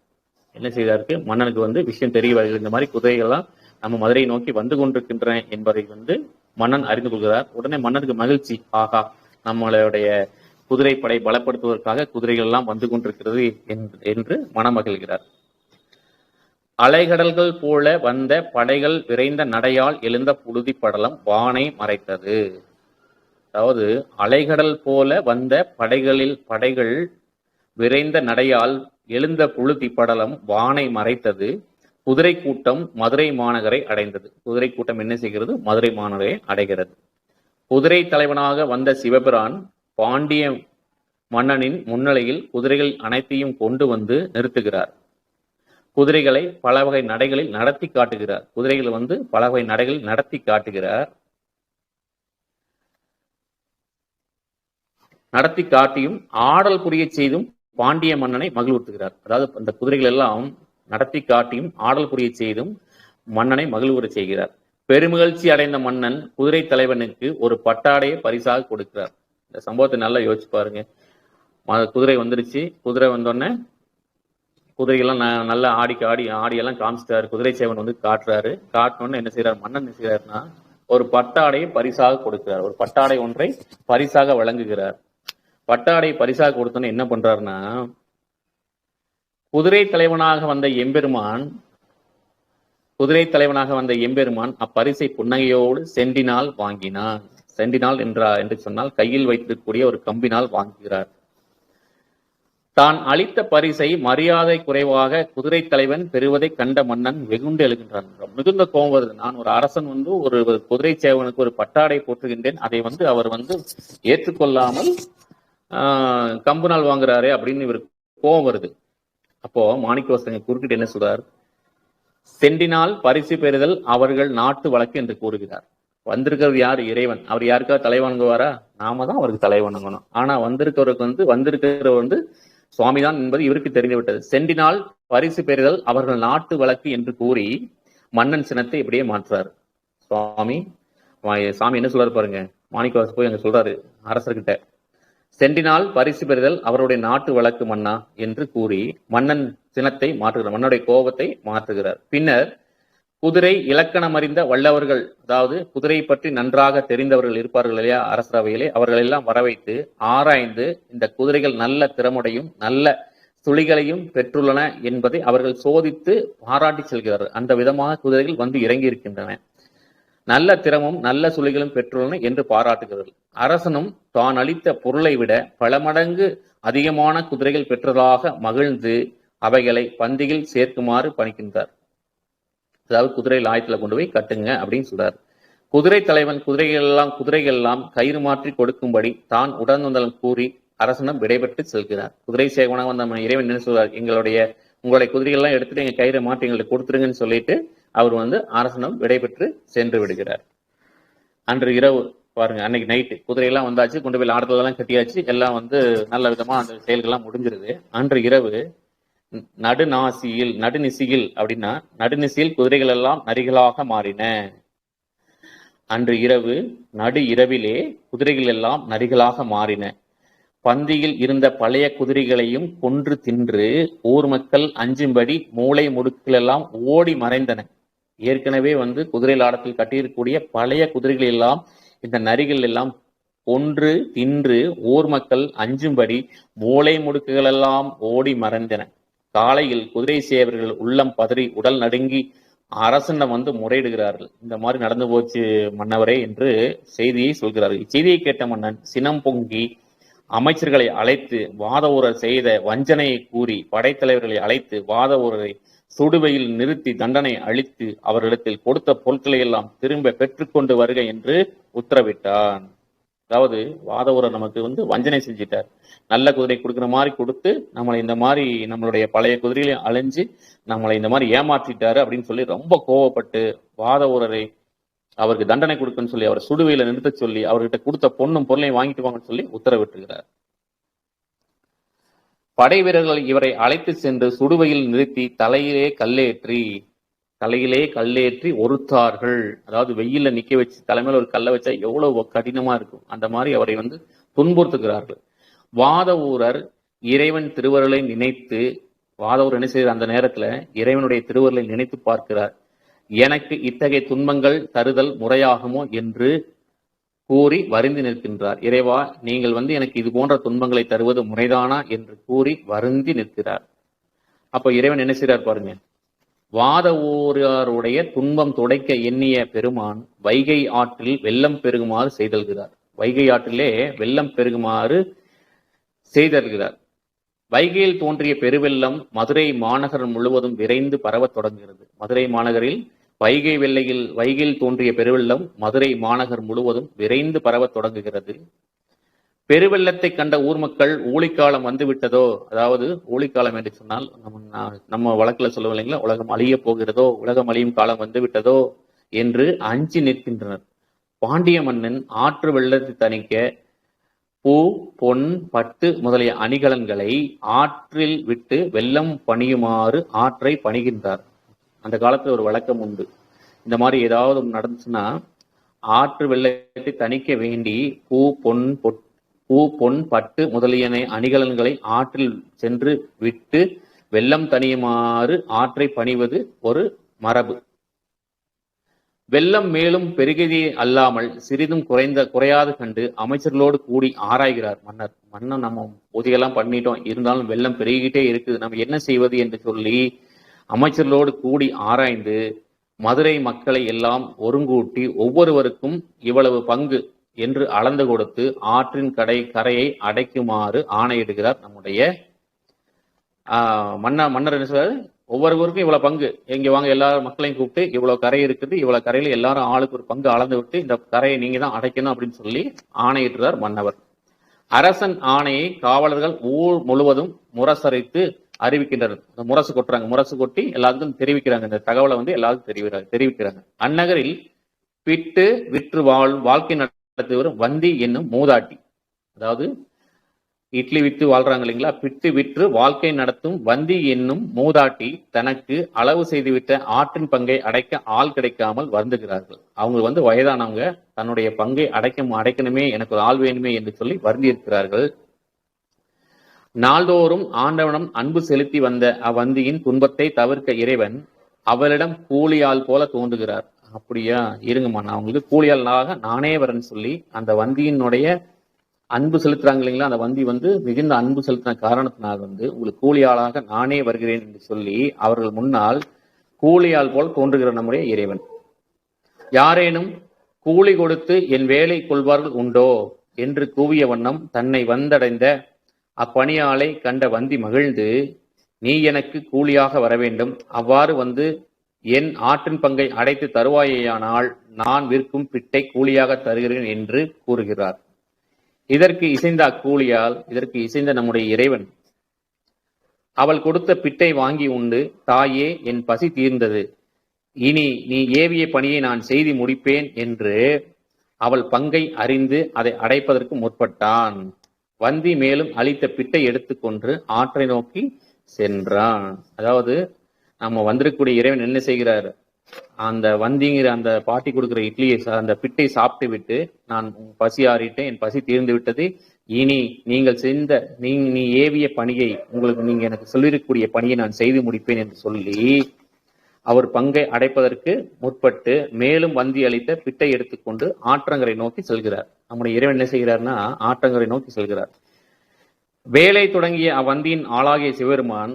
என்ன செய்தாருக்கு? மன்னனுக்கு விஷயம் தெரிய வருகிறது. இந்த மாதிரி குதிரைகள்லாம் நம்ம மதுரையை நோக்கி வந்து கொண்டிருக்கின்றன என்பதை மன்னன் அறிந்து கொள்கிறார். உடனே மன்னனுக்கு மகிழ்ச்சி, ஆகா, நம்மளுடைய குதிரைப்படை பலப்படுத்துவதற்காக குதிரைகள் எல்லாம் வந்து கொண்டிருக்கிறது என்று மனமகிழ்கிறார். அலைகடல்கள் போல வந்த படைகள் விரைந்த நடையால் எழுந்த புழுதி படலம் வானை மறைத்தது. அதாவது அலைகடல் போல வந்த படைகள் விரைந்த நடையால் எழுந்த புழுதி படலம் வானை மறைத்தது. குதிரை கூட்டம் மதுரை மாநகரை அடைந்தது. குதிரை கூட்டம் என்ன செய்கிறது? மதுரை மாநகரை அடைகிறது. குதிரை தலைவனாக வந்த சிவபிரான் பாண்டிய மன்னனின் முன்னிலையில் குதிரைகள் அனைத்தையும் கொண்டு வந்து நிறுத்துகிறார். குதிரைகளை பல வகை நடைகளில் நடத்தி காட்டுகிறார். குதிரைகள் பல வகை நடைகளில் நடத்தி காட்டுகிறார். நடத்தி காட்டியும் ஆடல் புரிய செய்தும் பாண்டிய மன்னனை மகிழ்வுறுத்துகிறார். அதாவது அந்த குதிரைகள் எல்லாம் நடத்தி காட்டியும் ஆடல் புரிய செய்தும் மன்னனை மகிழ்வுற செய்கிறார். பெருமகிழ்ச்சி அடைந்த மன்னன் குதிரை தலைவனுக்கு ஒரு பட்டாடையை பரிசாக கொடுக்கிறார். இந்த சம்பவத்தை நல்லா யோசிச்சு பாருங்க. குதிரை வந்துருச்சு. குதிரை வந்தோடனே குதிரைகள்லாம் நல்லா ஆடியெல்லாம் காமிச்சிட்டாரு. குதிரை சேவன் காட்டுறாரு. காட்டினோன்னு என்ன செய்யறாரு? மன்னன் என்ன செய்யறாருன்னா ஒரு பட்டாடையை பரிசாக கொடுக்கிறார். ஒரு பட்டாடை ஒன்றை பரிசாக வழங்குகிறார். பட்டாடை பரிசாக கொடுத்தோன்னு என்ன பண்றாருன்னா, குதிரை தலைவனாக வந்த எம்பெருமான் அப்பரிசை புன்னகையோடு செண்டினால் வாங்கினான். செண்டினால் என்று சொன்னால் கையில் வைத்திருக்கக்கூடிய ஒரு கம்பினால் வாங்குகிறார். தான் அளித்த பரிசை மரியாதை குறைவாக குதிரை தலைவன் பெறுவதை கண்ட மன்னன் வெகுண்டு எழுகின்றான். மிகுந்த கோபம் வருது. நான் ஒரு அரசன் ஒரு குதிரை சேவனுக்கு ஒரு பட்டாடை போற்றுகின்றேன். அதை அவர் ஏற்றுக்கொள்ளாமல் கம்பு நாள் வாங்குறாரு அப்படின்னு இவருக்கு கோபம் வருது. அப்போ மாணிக்கவாசகர் குறுக்கிட்டு என்ன சொல்றார்? செண்டினால் பரிசு பெறுதல் அவர்கள் நாட்டு வழக்கு என்று கூறுகிறார். வந்திருக்கிறது யாரு? இறைவன். அவர் யாருக்காவது தலை வணங்குவாரா? நாம தான் அவருக்கு தலை வணங்கணும். ஆனா வந்திருக்கிறவர் சுவாமிதான் என்பது இவருக்கு தெரிந்துவிட்டது. செண்டினால் பரிசு பெறுதல் அவர்கள் நாட்டு வழக்கு என்று கூறி மன்னன் சினத்தை இப்படியே மாற்றுறாரு. சாமி என்ன சொல்றாரு பாருங்க. மாணிக்கவாசகர் போய் அங்க சொல்றாரு அரசர்கிட்ட, செண்டினால் பரிசு பெறுதல் அவருடைய நாட்டு வழக்கு மன்னா என்று கூறி மன்னன் சினத்தை மாற்றுகிறார். மன்னுடைய கோபத்தை மாற்றுகிறார். பின்னர் குதிரை இலக்கணம் அறிந்த வல்லவர்கள், அதாவது குதிரை பற்றி நன்றாக தெரிந்தவர்கள் இருப்பார்கள் இல்லையா அரசரவையிலே, அவர்கள் எல்லாம் வரவைத்து ஆராய்ந்து இந்த குதிரைகள் நல்ல திறமுடையும் நல்ல சுழிகளையும் பெற்றுள்ளன என்பதை அவர்கள் சோதித்து பாராட்டி செல்கிறார்கள். அந்த விதமாக குதிரைகள் இறங்கி இருக்கின்றன. நல்ல திறமும் நல்ல சுழிகளும் பெற்றுள்ளன என்று பாராட்டுகிறார்கள். அரசனும் தான் அளித்த பொருளை விட பல மடங்கு அதிகமான குதிரைகள் பெற்றதாக மகிழ்ந்து அவைகளை பந்தியில் சேர்க்குமாறு பணிக்கின்றார். அதாவது குதிரை லாயத்துல கொண்டு போய் கட்டுங்க அப்படின்னு சொல்றாரு. குதிரை தலைவன் குதிரைகள் எல்லாம் கயிறு மாற்றி கொடுக்கும்படி தான் உடன்வந்தலம் கூறி அரசனும் விடைபெற்று செல்கிறார். குதிரை சேவனாக வந்த இறைவன் என்ன சொல்றார்? உங்களுடைய குதிரைகள் எல்லாம் எடுத்துட்டு எங்க கயிறை மாற்றி எங்களுக்கு கொடுத்துருங்கன்னு சொல்லிட்டு அவர் அரசனும் விடைபெற்று சென்று விடுகிறார். அன்று இரவு பாருங்க, அன்னைக்கு நைட்டு குதிரையெல்லாம் வந்தாச்சு, கொண்டு போய் ஆடுறதெல்லாம் கட்டியாச்சு, எல்லாம் நல்ல விதமா அந்த செயல்கள்லாம் முடிஞ்சிருது. அன்று இரவு நடுநிசியில் அப்படின்னா நடுநிசியில் குதிரைகள் எல்லாம் நரிகளாக மாறின. அன்று இரவு நடு இரவிலே குதிரைகள் எல்லாம் நரிகளாக மாறின. பந்தியில் இருந்த பழைய குதிரைகளையும் கொன்று தின்று ஊர் மக்கள் அஞ்சும்படி மூளை முடுக்கில் எல்லாம் ஓடி மறைந்தன. ஏற்கனவே குதிரை லாடத்தில் கட்டியிருக்கக்கூடிய பழைய குதிரைகள் எல்லாம் இந்த நரிகள் எல்லாம் கொன்று தின்று ஊர் மக்கள் அஞ்சும்படி மூளை முடுக்குகள் எல்லாம் ஓடி மறைந்தன. காலையில் குதிரை சேவர்கள் உள்ளம் பதறி உடல் நடுங்கி அரசனிடம் முறையிடுகிறார்கள். இந்த மாதிரி நடந்து போச்சு மன்னவரே என்று செய்தியை சொல்கிறார்கள். இச்செய்தியை கேட்ட மன்னன் சினம் பொங்கி அமைச்சர்களை அழைத்து வாத ஊரர் செய்த வஞ்சனையை கூறி படைத்தலைவர்களை அழைத்து வாத ஊரரை சுடுவையில் நிறுத்தி தண்டனை அளித்து அவர்களிடத்தில் கொடுத்த பொருட்களை எல்லாம் திரும்ப பெற்றுக்கொண்டு வருக என்று உத்தரவிட்டான். அதாவது வாத ஊரர் நமக்கு வஞ்சனை செஞ்சிட்டார். நல்ல குதிரை கொடுக்குற மாதிரி கொடுத்து நம்மளை இந்த மாதிரி நம்மளுடைய பழைய குதிரைகளையும் அலைஞ்சு நம்மளை இந்த மாதிரி ஏமாற்றிட்டாரு அப்படின்னு சொல்லி ரொம்ப கோவப்பட்டு வாத ஊரரை அவருக்கு தண்டனை கொடுக்குன்னு சொல்லி அவரை சுடுவையில நிறுத்த சொல்லி அவர்கிட்ட கொடுத்த பொண்ணும் பொருளையும் வாங்கிட்டு வாங்கன்னு சொல்லி உத்தரவிட்டுகிறார். படை வீரர்கள் இவரை அழைத்து சென்று சுடுவையில் நிறுத்தி தலையிலே கல்லேற்றி தலையிலே கல்லேற்றி ஒருத்தார்கள். அதாவது வெயில்ல நிக்க வச்சு தலைமையில ஒரு கல்லை வச்சா எவ்வளவு கடினமா இருக்கும், அந்த மாதிரி அவரை வந்து துன்புறுத்துகிறார்கள். வாதவூரர் இறைவன் திருவருளை நினைத்து, வாதவூர் என்ன செய்யற அந்த நேரத்துல இறைவனுடைய திருவருளை நினைத்து பார்க்கிறார். எனக்கு இத்தகைய துன்பங்கள் தருதல் முறையாகுமோ என்று கூறி வருந்தி நிற்கின்றார். இறைவா, நீங்கள் வந்து எனக்கு இது போன்ற துன்பங்களை தருவது முறைதானா என்று கூறி வருந்தி நிற்கிறார். அப்ப இறைவன் என்ன செய்றார் பாருங்க. வாதவூராருடைய துன்பம் துடைக்க எண்ணிய பெருமான் வைகை ஆற்றில் வெள்ளம் பெருகுமாறு செய்தல்கிறார். வைகை ஆற்றிலே வெள்ளம் பெருகுமாறு செய்தல்கிறார். வைகையில் தோன்றிய பெருவெள்ளம் மதுரை மாநகர் முழுவதும் விரைந்து பரவத் தொடங்குகிறது. மதுரை மாநகரில் வைகையில் தோன்றிய பெருவெள்ளம் மதுரை மாநகர் முழுவதும் விரைந்து பரவத் தொடங்குகிறது. பெருவெள்ளத்தை கண்ட ஊர் மக்கள் ஊழிக்காலம் வந்துவிட்டதோ, அதாவது ஊழிக்காலம் என்று சொன்னால் நம்ம வழக்குல சொல்லுவோம் இல்லைங்களா, உலகம் அழிய போகிறதோ, உலகம் அழியும் காலம் வந்து விட்டதோ என்று அஞ்சி நிற்கின்றனர். பாண்டிய மன்னன் ஆற்று வெள்ளத்தை தணிக்க பூ, பொன், பட்டு முதலிய அணிகலன்களை ஆற்றில் விட்டு வெள்ளம் பணியுமாறு ஆற்றை பணிகின்றார். அந்த காலத்துல ஒரு வழக்கம் உண்டு. இந்த மாதிரி ஏதாவது நடந்துச்சுன்னா ஆற்று வெள்ளத்தை தணிக்க வேண்டி பூ, பொன், பட்டு முதலிய அணிகலன்களை ஆற்றில் சென்று விட்டு வெள்ளம் தணியுமாறு ஆற்றை பணிவது ஒரு மரபு. வெள்ளம் மேலும் பெருகதே அல்லாமல் சிறிதும் குறையாது கண்டு அமைச்சர்களோடு கூடி ஆராய்கிறார் மன்னர். நம்ம உதவியெல்லாம் பண்ணிட்டோம், இருந்தாலும் வெள்ளம் பெருகிட்டே இருக்குது, நம்ம என்ன செய்வது என்று சொல்லி அமைச்சர்களோடு கூடி ஆராய்ந்து மதுரை மக்களை எல்லாம் ஒருங்கூட்டி ஒவ்வொருவருக்கும் இவ்வளவு பங்கு என்று அளந்து கொடுத்து ஆற்றின் கரையை அடைக்குமாறு ஆணையிடுகிறார் நம்முடைய மன்னர். என்ன சொல்றாரு, ஒவ்வொருவருக்கும் இவ்வளவு பங்கு, இங்க வாங்க எல்லா மக்களையும் கூப்பிட்டு இவ்வளவு கரை இருக்குது, இவ்வளவு கரையில எல்லாரும் ஆளுக்கு ஒரு பங்கு அளந்து விட்டு இந்த கரையை நீங்க தான் அடைக்கணும் அப்படின்னு சொல்லி ஆணையிடுறார் மன்னவர். அரசன் ஆணையை காவலர்கள் ஊர் முழுவதும் முரசரைத்து அறிவிக்கின்றனர். முரசு கொட்டுறாங்க, முரசு கொட்டி எல்லாத்துக்கும் தெரிவிக்கிறாங்க. இந்த தகவலை வந்து எல்லாருக்கும் தெரிவிக்கிறாங்க. அந்நகரில் பிட்டு விற்று வாழ்க்கை நடத்தி வரும் வந்தி என்னும் மூதாட்டி, அதாவது இட்லி வித்து வாழ்றாங்க இல்லைங்களா, பிட்டு விற்று வாழ்க்கை நடத்தும் வந்தி என்னும் மூதாட்டி தனக்கு அளவு செய்துவிட்ட ஆற்றின் பங்கை அடைக்க ஆள் கிடைக்காமல் வருந்துகிறார்கள். அவங்க வந்து வயதானவங்க, தன்னுடைய பங்கை அடைக்கணுமே, எனக்கு ஒரு ஆள் வேணுமே என்று சொல்லி வருந்தி இருக்கிறார்கள். நாள்தோறும் ஆண்டவனம் அன்பு செலுத்தி வந்த அவ்வந்தியின் துன்பத்தை தவிர்க்க இறைவன் அவளிடம் கூலியால் போல தோன்றுகிறார். அப்படியா, இருங்கம்மா, நான் உங்களுக்கு கூலியாளாக நானே வரேன்னு சொல்லி அந்த வந்தியினுடைய அன்பு செலுத்துறாங்க இல்லைங்களா, அந்த வந்தி வந்து மிகுந்த அன்பு செலுத்தின காரணத்தினால் வந்து உங்களுக்கு கூலியாளாக நானே வருகிறேன் என்று சொல்லி அவர்கள் முன்னால் கூலியால் போல் தோன்றுகிற நம்முடைய இறைவன். யாரேனும் கூலி கொடுத்து என் வேலை கொள்வார்கள் உண்டோ என்று கூவிய வண்ணம் தன்னை வந்தடைந்த அப்பணியாளை கண்ட வந்தி மகிழ்ந்து, நீ எனக்கு கூலியாக வர வேண்டும், அவ்வாறு வந்து என் ஆற்றின் பங்கை அடைத்து தருவாயேயானால் நான் விற்கும் பிட்டை கூலியாக தருகிறேன் என்று கூறுகிறார். இதற்கு இசைந்த நம்முடைய இறைவன் அவள் கொடுத்த பிட்டை வாங்கி உண்டு, தாயே என் பசி தீர்ந்தது, இனி நீ ஏவிய பணியை நான் செய்து முடிப்பேன் என்று அவள் பங்கை அறிந்து அதை அடைப்பதற்கு முற்பட்டான். வந்தி மேலும் அளித்த பிட்டை எடுத்துக்கொண்டு ஆற்றை நோக்கி சென்றான். அதாவது நம்ம வந்திருக்கக்கூடிய இறைவன் என்ன செய்கிறார், அந்த வந்திங்கிற அந்த பாட்டி கொடுக்கிற இட்லியை அந்த பிட்டை சாப்பிட்டு விட்டு, நான் பசி ஆறிட்டேன், என் பசி தீர்ந்து விட்டது, இனி நீ ஏவிய பணியை, நீங்க எனக்கு சொல்லிருக்கக்கூடிய பணியை நான் செய்து முடிப்பேன் என்று சொல்லி அவர் பங்கை அடைப்பதற்கு முற்பட்டு மேலும் வந்தி அளித்த பிட்டை எடுத்துக்கொண்டு ஆற்றங்கரை நோக்கி செல்கிறார். நம்முடைய இறைவன் என்ன செய்கிறார்னா ஆற்றங்கரை நோக்கி செல்கிறார். வேலை தொடங்கிய அவ்வந்தியின் ஆளாகிய சிவபெருமான்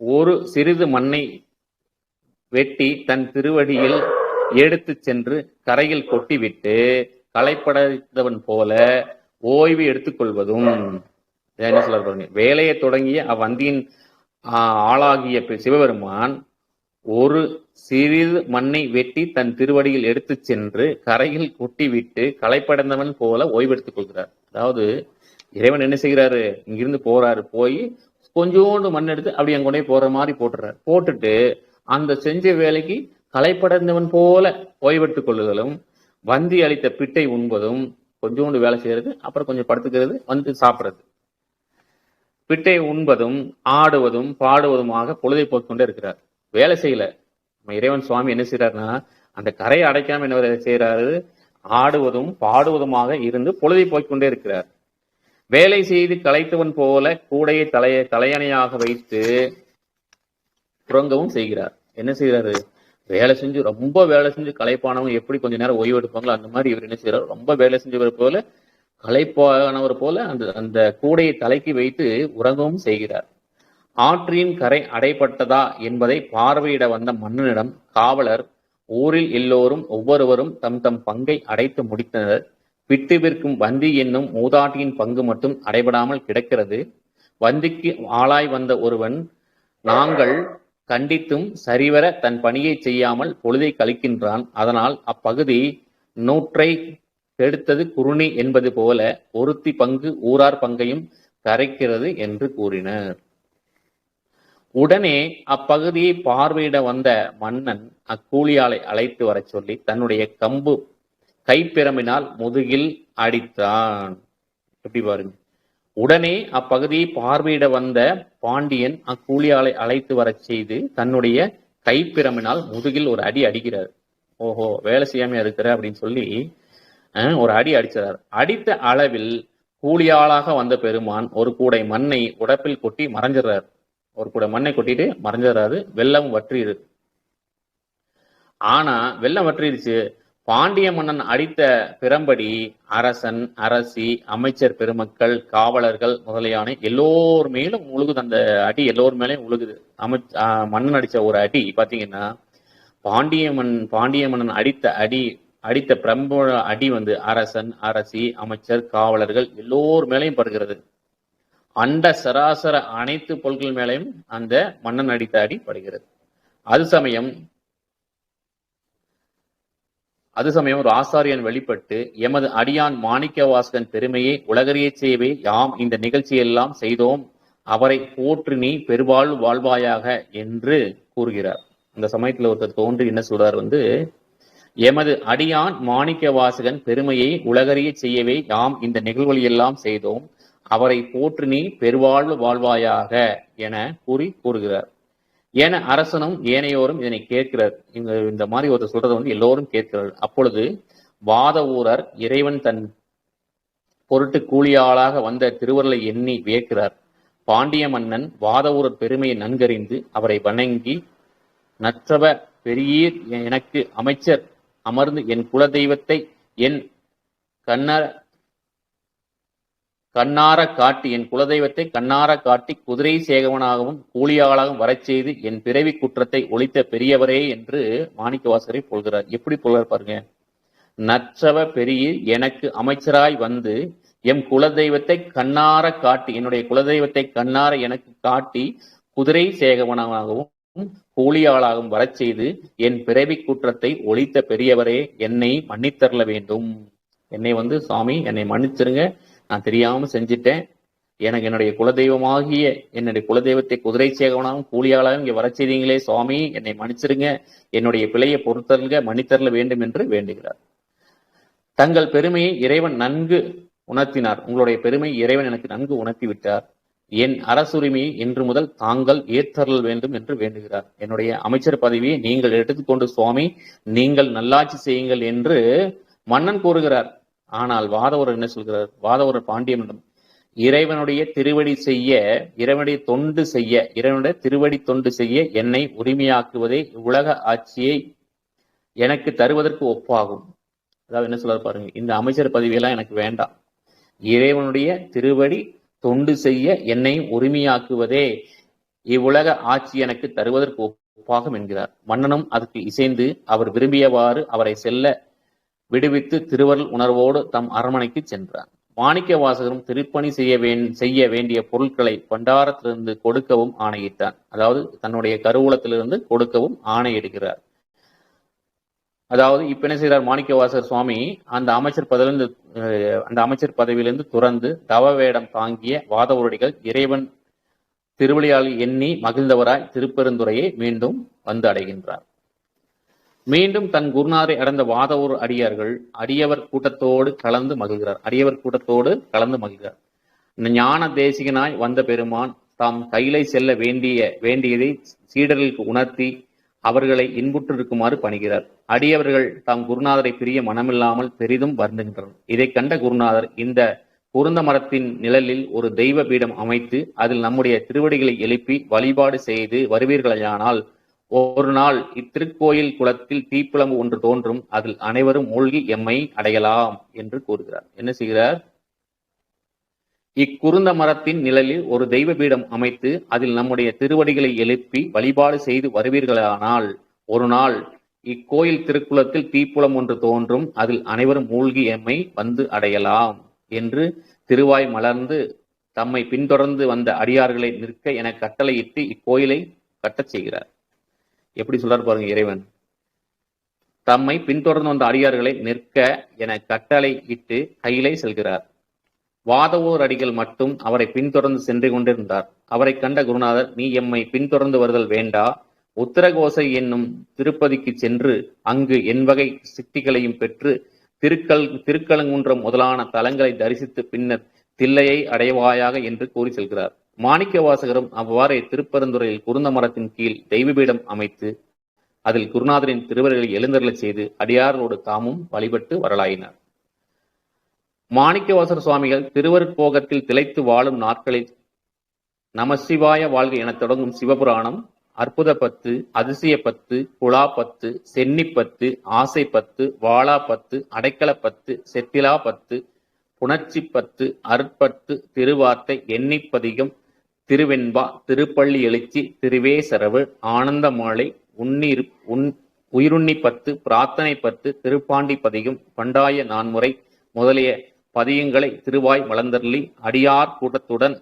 ஒரு சிறிது மண்ணை வெட்டி தன் திருவடியில் எடுத்து சென்று கரையில் கொட்டிவிட்டு களைப்படைந்தவன் போல ஓய்வு எடுத்துக்கொள்வதும். என்ன சொல்றாரு பாருங்க, வேலையை தொடங்கிய அவ்வந்தியின் ஆளாகிய சிவபெருமான் ஒரு சிறிது மண்ணை வெட்டி தன் திருவடியில் எடுத்து சென்று கரையில் கொட்டிவிட்டு களைப்படைந்தவன் போல ஓய்வு எடுத்துக் கொள்கிறார். அதாவது இறைவன் என்ன செய்கிறாரு, இங்கிருந்து போறாரு, போய் கொஞ்சோண்டு மண் எடுத்து அப்படி அங்க கொண்டே போற மாதிரி போட்டுறாரு. போட்டுட்டு அந்த செஞ்ச வேலைக்கு களைப்படைந்தவன் போல ஓய்வெடுத்துக் கொள்ளுதலும், வந்தி அளித்த பிட்டை உண்பதும், கொஞ்சோண்டு வேலை செய்யறது, அப்புறம் கொஞ்சம் படுத்துக்கிறது, வந்து சாப்பிடுறது, பிட்டை உண்பதும் ஆடுவதும் பாடுவதுமாக பொழுதை போக்கொண்டே இருக்கிறார். வேலை செய்யல, நம்ம இறைவன் சுவாமி என்ன செய்யறாருன்னா அந்த கரையை அடைக்காம என்ன செய்யறாரு, ஆடுவதும் பாடுவதுமாக இருந்து பொழுதை போய்க்கொண்டே இருக்கிறார். வேலை செய்து களைத்தவன் போல கூடையை தலையணையாக வைத்து உறங்கவும் செய்கிறார். என்ன செய்யறாரு, வேலை செஞ்சு ரொம்ப வேலை செஞ்சு களைப்பானவங்க எப்படி கொஞ்ச நேரம் ஓய்வு எடுப்பாங்களோ அந்த மாதிரி இவர் என்ன செய்யறாரு, ரொம்ப வேலை செஞ்சவர் போல களைப்பானவர் போல அந்த அந்த கூடையை தலைக்கு வைத்து உறங்கவும் செய்கிறார். ஆற்றின் கரை அடைபட்டதா என்பதை பார்வையிட வந்த மன்னனிடம் காவலர், ஊரில் எல்லோரும் ஒவ்வொருவரும் தம் தம் பங்கை அடைத்து முடித்தனர். விட்டு விற்கும் வந்தி என்னும் மூதாட்டியின் பங்கு மட்டும் அடைபடாமல் கிடக்கிறது. வந்திக்கு ஆளாய் வந்த ஒருவன், நாங்கள் கண்டித்தும் சரிவர தன் பணியை செய்யாமல் பொழுதை கழிக்கின்றான். அதனால் அப்பகுதி நூற்றை கெடுத்தது குறுணி என்பது போல ஒருத்தி பங்கு ஊரார் பங்கையும் கரைக்கிறது என்று கூறினர். உடனே அப்பகுதியை பார்வையிட வந்த மன்னன் அக்கூலியாளை அழைத்து வர சொல்லி தன்னுடைய கம்பு கைப்பிரம்பினால் முதுகில் அடித்தான். எப்படி பாருங்க, உடனே அப்பகுதியை பார்வையிட வந்த பாண்டியன் அக்கூலியாளை அழைத்து வர செய்து தன்னுடைய கைப்பிரம்பினால் முதுகில் ஒரு அடி அடிக்கிறார். ஓஹோ, வேலை செய்யாம இருக்கிற அப்படின்னு சொல்லி ஒரு அடி அடிச்சார். அடித்த அளவில் கூலியாளாக வந்த பெருமான் ஒரு கூடை மண்ணை உடப்பில் கொட்டி மறைஞ்சிடறார். ஒரு கூடை மண்ணை கொட்டிட்டு மறைஞ்சிடறாரு. வெள்ளம் வற்றிடு. ஆனா வெள்ளம் வற்றிடுச்சு. பாண்டிய மன்னன் அடித்த பிறம்படி அரசன், அரசி, அமைச்சர் பெருமக்கள், காவலர்கள் முதலியான எல்லோர் மேலும் உழுகுது. அந்த அடி எல்லோர் மேலேயும் உழுகுது. மன்னன் அடிச்ச ஒரு அடி பாத்தீங்கன்னா, பாண்டிய மன்னன் அடித்த பிரம்ப அடி அரசன், அரசி, அமைச்சர், காவலர்கள் எல்லோர் மேலையும் படுகிறது. அண்ட சராசர அனைத்து பொருட்கள் மேலையும் அந்த மன்னன் அடித்த அடி படுகிறது. அது சமயம் ஒரு ஆசாரியன் வெளிப்பட்டு, எமது அடியான் மாணிக்கவாசகன் பெருமையை உலகறிய செய்யவே யாம் இந்த நிகழ்ச்சியெல்லாம் செய்தோம், அவரை போற்று நீ பெருவாழ்வு வாழ்வாயாக என்று கூறுகிறார். அந்த சமயத்துல ஒருத்தர் தோன்றி என்ன சொல்றார், எமது அடியான் மாணிக்கவாசகன் பெருமையை உலகறிய செய்யவே யாம் இந்த நிகழ்வுகளெல்லாம் செய்தோம், அவரை போற்று நீ பெருவாழ்வு வாழ்வாயாக என கூறுகிறார். என அரசனும் ஏனையோரும் இதனை கேட்கிறார். இந்த மாதிரி ஒருத்தர் சொல்றதை எல்லோரும் கேட்கிறார். அப்பொழுது வாத ஊரர் இறைவன் தன் பொருட்டு கூலியாளாக வந்த திருவருளை எண்ணி வியக்கிறார். பாண்டிய மன்னன் வாத ஊரர் பெருமையை நன்கறிந்து அவரை வணங்கி, நற்றவ பெரியீர் எனக்கு அமைச்சர் அமர்ந்து என் குலதெய்வத்தை என் கண்ணார காட்டி குதிரை சேகவனாகவும் கூலியாளாகவும் வரச் செய்து என் பிறவி குற்றத்தை ஒழித்த பெரியவரே என்று மாணிக்கவாசகரை புகழ்கிறார். எப்படி புகழ் பாருங்க. நற்றவ பெரியீர் எனக்கு அமைச்சராய் வந்து எம் குலதெய்வத்தை கண்ணார காட்டி, என்னுடைய குலதெய்வத்தை கண்ணார எனக்கு காட்டி குதிரை சேகவனாகவும் கூலியாளாகவும் வரச் செய்து என் பிறவி குற்றத்தை ஒழித்த பெரியவரே, என்னை மன்னித்தரல வேண்டும். என்னை சாமி என்னை மன்னிச்சிருங்க, நான் தெரியாம செஞ்சிட்டேன். எனக்கு என்னுடைய குலதெய்வமாகிய என்னுடைய குலதெய்வத்தை குதிரை சேகவனாகவும் கூலியாளாகவும் இங்க வர செய்தீங்களே சுவாமி, என்னை மன்னிச்சிருங்க, என்னுடைய பிழையை பொறுத்தருங்க, மன்னித்தரல வேண்டும் என்று வேண்டுகிறார். தங்கள் பெருமையை இறைவன் நன்கு உணர்த்தினார். உங்களுடைய பெருமை இறைவன் எனக்கு நன்கு உணர்த்தி விட்டார். என் அரசுரிமையை இன்று முதல் தாங்கள் ஏற்றல் வேண்டும் என்று வேண்டுகிறார். என்னுடைய அமைச்சர் பதவியை நீங்கள் எடுத்துக்கொண்டு சுவாமி நீங்கள் நல்லாட்சி செய்யுங்கள் என்று மன்னன் கூறுகிறார். ஆனால் வாதவூரர் என்ன சொல்கிறார்? வாதவூரர் பாண்டியனிடம் இறைவனுடைய திருவடி தொண்டு செய்ய என்னை உரிமையாக்குவதே உலக ஆட்சியை எனக்கு தருவதற்கு ஒப்பாகும். அதாவது என்ன சொல்றாரு பாருங்க, இந்த அமைச்சர் பதவியெல்லாம் எனக்கு வேண்டாம், இறைவனுடைய திருவடி தொண்டு செய்ய என்னை உரிமையாக்குவதே இவ்வுலக ஆட்சி எனக்கு தருவதற்கு ஒப்பாகும் என்கிறார். மன்னனும் அதற்கு இசைந்து அவர் விரும்பியவாறு அவரை செல்ல விடுவித்து திருவருள் உணர்வோடு தம் அரண்மனைக்கு சென்றார். மாணிக்க வாசகரும் திருப்பணி செய்ய வேண்டிய பொருட்களை பண்டாரத்திலிருந்து கொடுக்கவும் ஆணையிட்டார். அதாவது தன்னுடைய கருவூலத்திலிருந்து கொடுக்கவும் ஆணையிடுகிறார். அதாவது இப்ப என்ன செய்கிறார் மாணிக்க வாசகர் சுவாமி, அந்த அமைச்சர் பதவியிலிருந்து துறந்து தவ வேடம் தாங்கிய வாதவூரடிகள் இறைவன் திருவிளையாளி எண்ணி மகிழ்ந்தவராய் திருப்பெருந்துறையை மீண்டும் வந்து அடைகின்றார். மீண்டும் தன் குருநாரை அடைந்த வாதவூர் அடியவர் கூட்டத்தோடு கலந்து மகிழ்கிறார். ஞான தேசிகனாய் வந்த பெருமான் தாம் கையிலை செல்ல வேண்டியதை சீடர்களுக்கு உணர்த்தி அவர்களை இன்புற்றிருக்குமாறு பணிகிறார். அடியவர்கள் தாம் குருநாதரை பிரிய மனமில்லாமல் பெரிதும் வருந்துகின்றனர். இதை கண்ட குருநாதர் இந்த குருந்த மரத்தின் நிழலில் ஒரு தெய்வ பீடம் அமைத்து அதில் நம்முடைய திருவடிகளை எழுப்பி வழிபாடு செய்து வருவீர்களானால் ஒரு நாள் இத்திருக்கோயில் குளத்தில் தீப்பிழம்பு ஒன்று தோன்றும், அதில் அனைவரும் மூழ்கி எம்மை அடையலாம் என்று கூறுகிறார். என்ன செய்கிறார்? இக்குருந்த மரத்தின் நிழலில் ஒரு தெய்வ பீடம் அமைத்து அதில் நம்முடைய திருவடிகளை எழுப்பி வழிபாடு செய்து வருவீர்களானால் ஒரு நாள் இக்கோயில் திருக்குளத்தில் தீப்புலம் ஒன்று தோன்றும், அதில் அனைவரும் மூழ்கி எம்மை வந்து அடையலாம் என்று திருவாய் மலர்ந்து தம்மை பின்தொடர்ந்து வந்த அடியார்களை நிற்க என கட்டளையிட்டு இக்கோயிலை கட்டச் செய்கிறார். எப்படி சொல்றாரு பாருங்க இறைவன். தம்மை பின்தொடர்ந்து வந்த அடியார்களை நிற்க என கட்டளை இட்டு கையிலே செல்கிறார். வாதவோர் அடிகள் மட்டும் அவரை பின்தொடர்ந்து சென்று கொண்டிருந்தார். அவரை கண்ட குருநாதர், நீ எம்மை பின்தொடர்ந்து வருதல் வேண்டா, உத்தரகோசை என்னும் திருப்பதிக்கு சென்று அங்கு என்வகை சித்திகளையும் பெற்று திருக்கலங்குன்றம் முதலான தலங்களை தரிசித்து பின்னர் தில்லையை அடைவாயாக என்று கூறி செல்கிறார். மாணிக்க வாசகரும் அவ்வாறே திருப்பெருந்துறையில் குருந்த மரத்தின் கீழ் தெய்வபீடம் அமைத்து அதில் குருநாதரின் திருவருகளை எழுந்தருளச் செய்து அடியாரோடு தாமும் வழிபட்டு வரலாயினார். மாணிக்கவாசகர் சுவாமிகள் திருவருட்போகத்தில் திளைத்து வாழும் நாட்களில் நமசிவாய வாழ்க என தொடங்கும் சிவபுராணம், அற்புத பத்து, அதிசய பத்து, குழா பத்து, சென்னி பத்து, ஆசை பத்து, வாழா பத்து, அடைக்கல பத்து, செத்திலா பத்து, புணர்ச்சி பத்து, அருட்பத்து, திருவார்த்தை, எண்ணிப்பதிகம், திருவெண்பா, திருப்பள்ளி எழுச்சி, திருவேசரவு, ஆனந்த மாலை, உயிருண்ணி பத்து, பிரார்த்தனை பத்து, திருப்பாண்டி பதிகம், பண்டாய நான்முறை முதலிய பதியங்களை திருவாய் மலர்ந்தருளி அடியார் கூட்டத்துடன்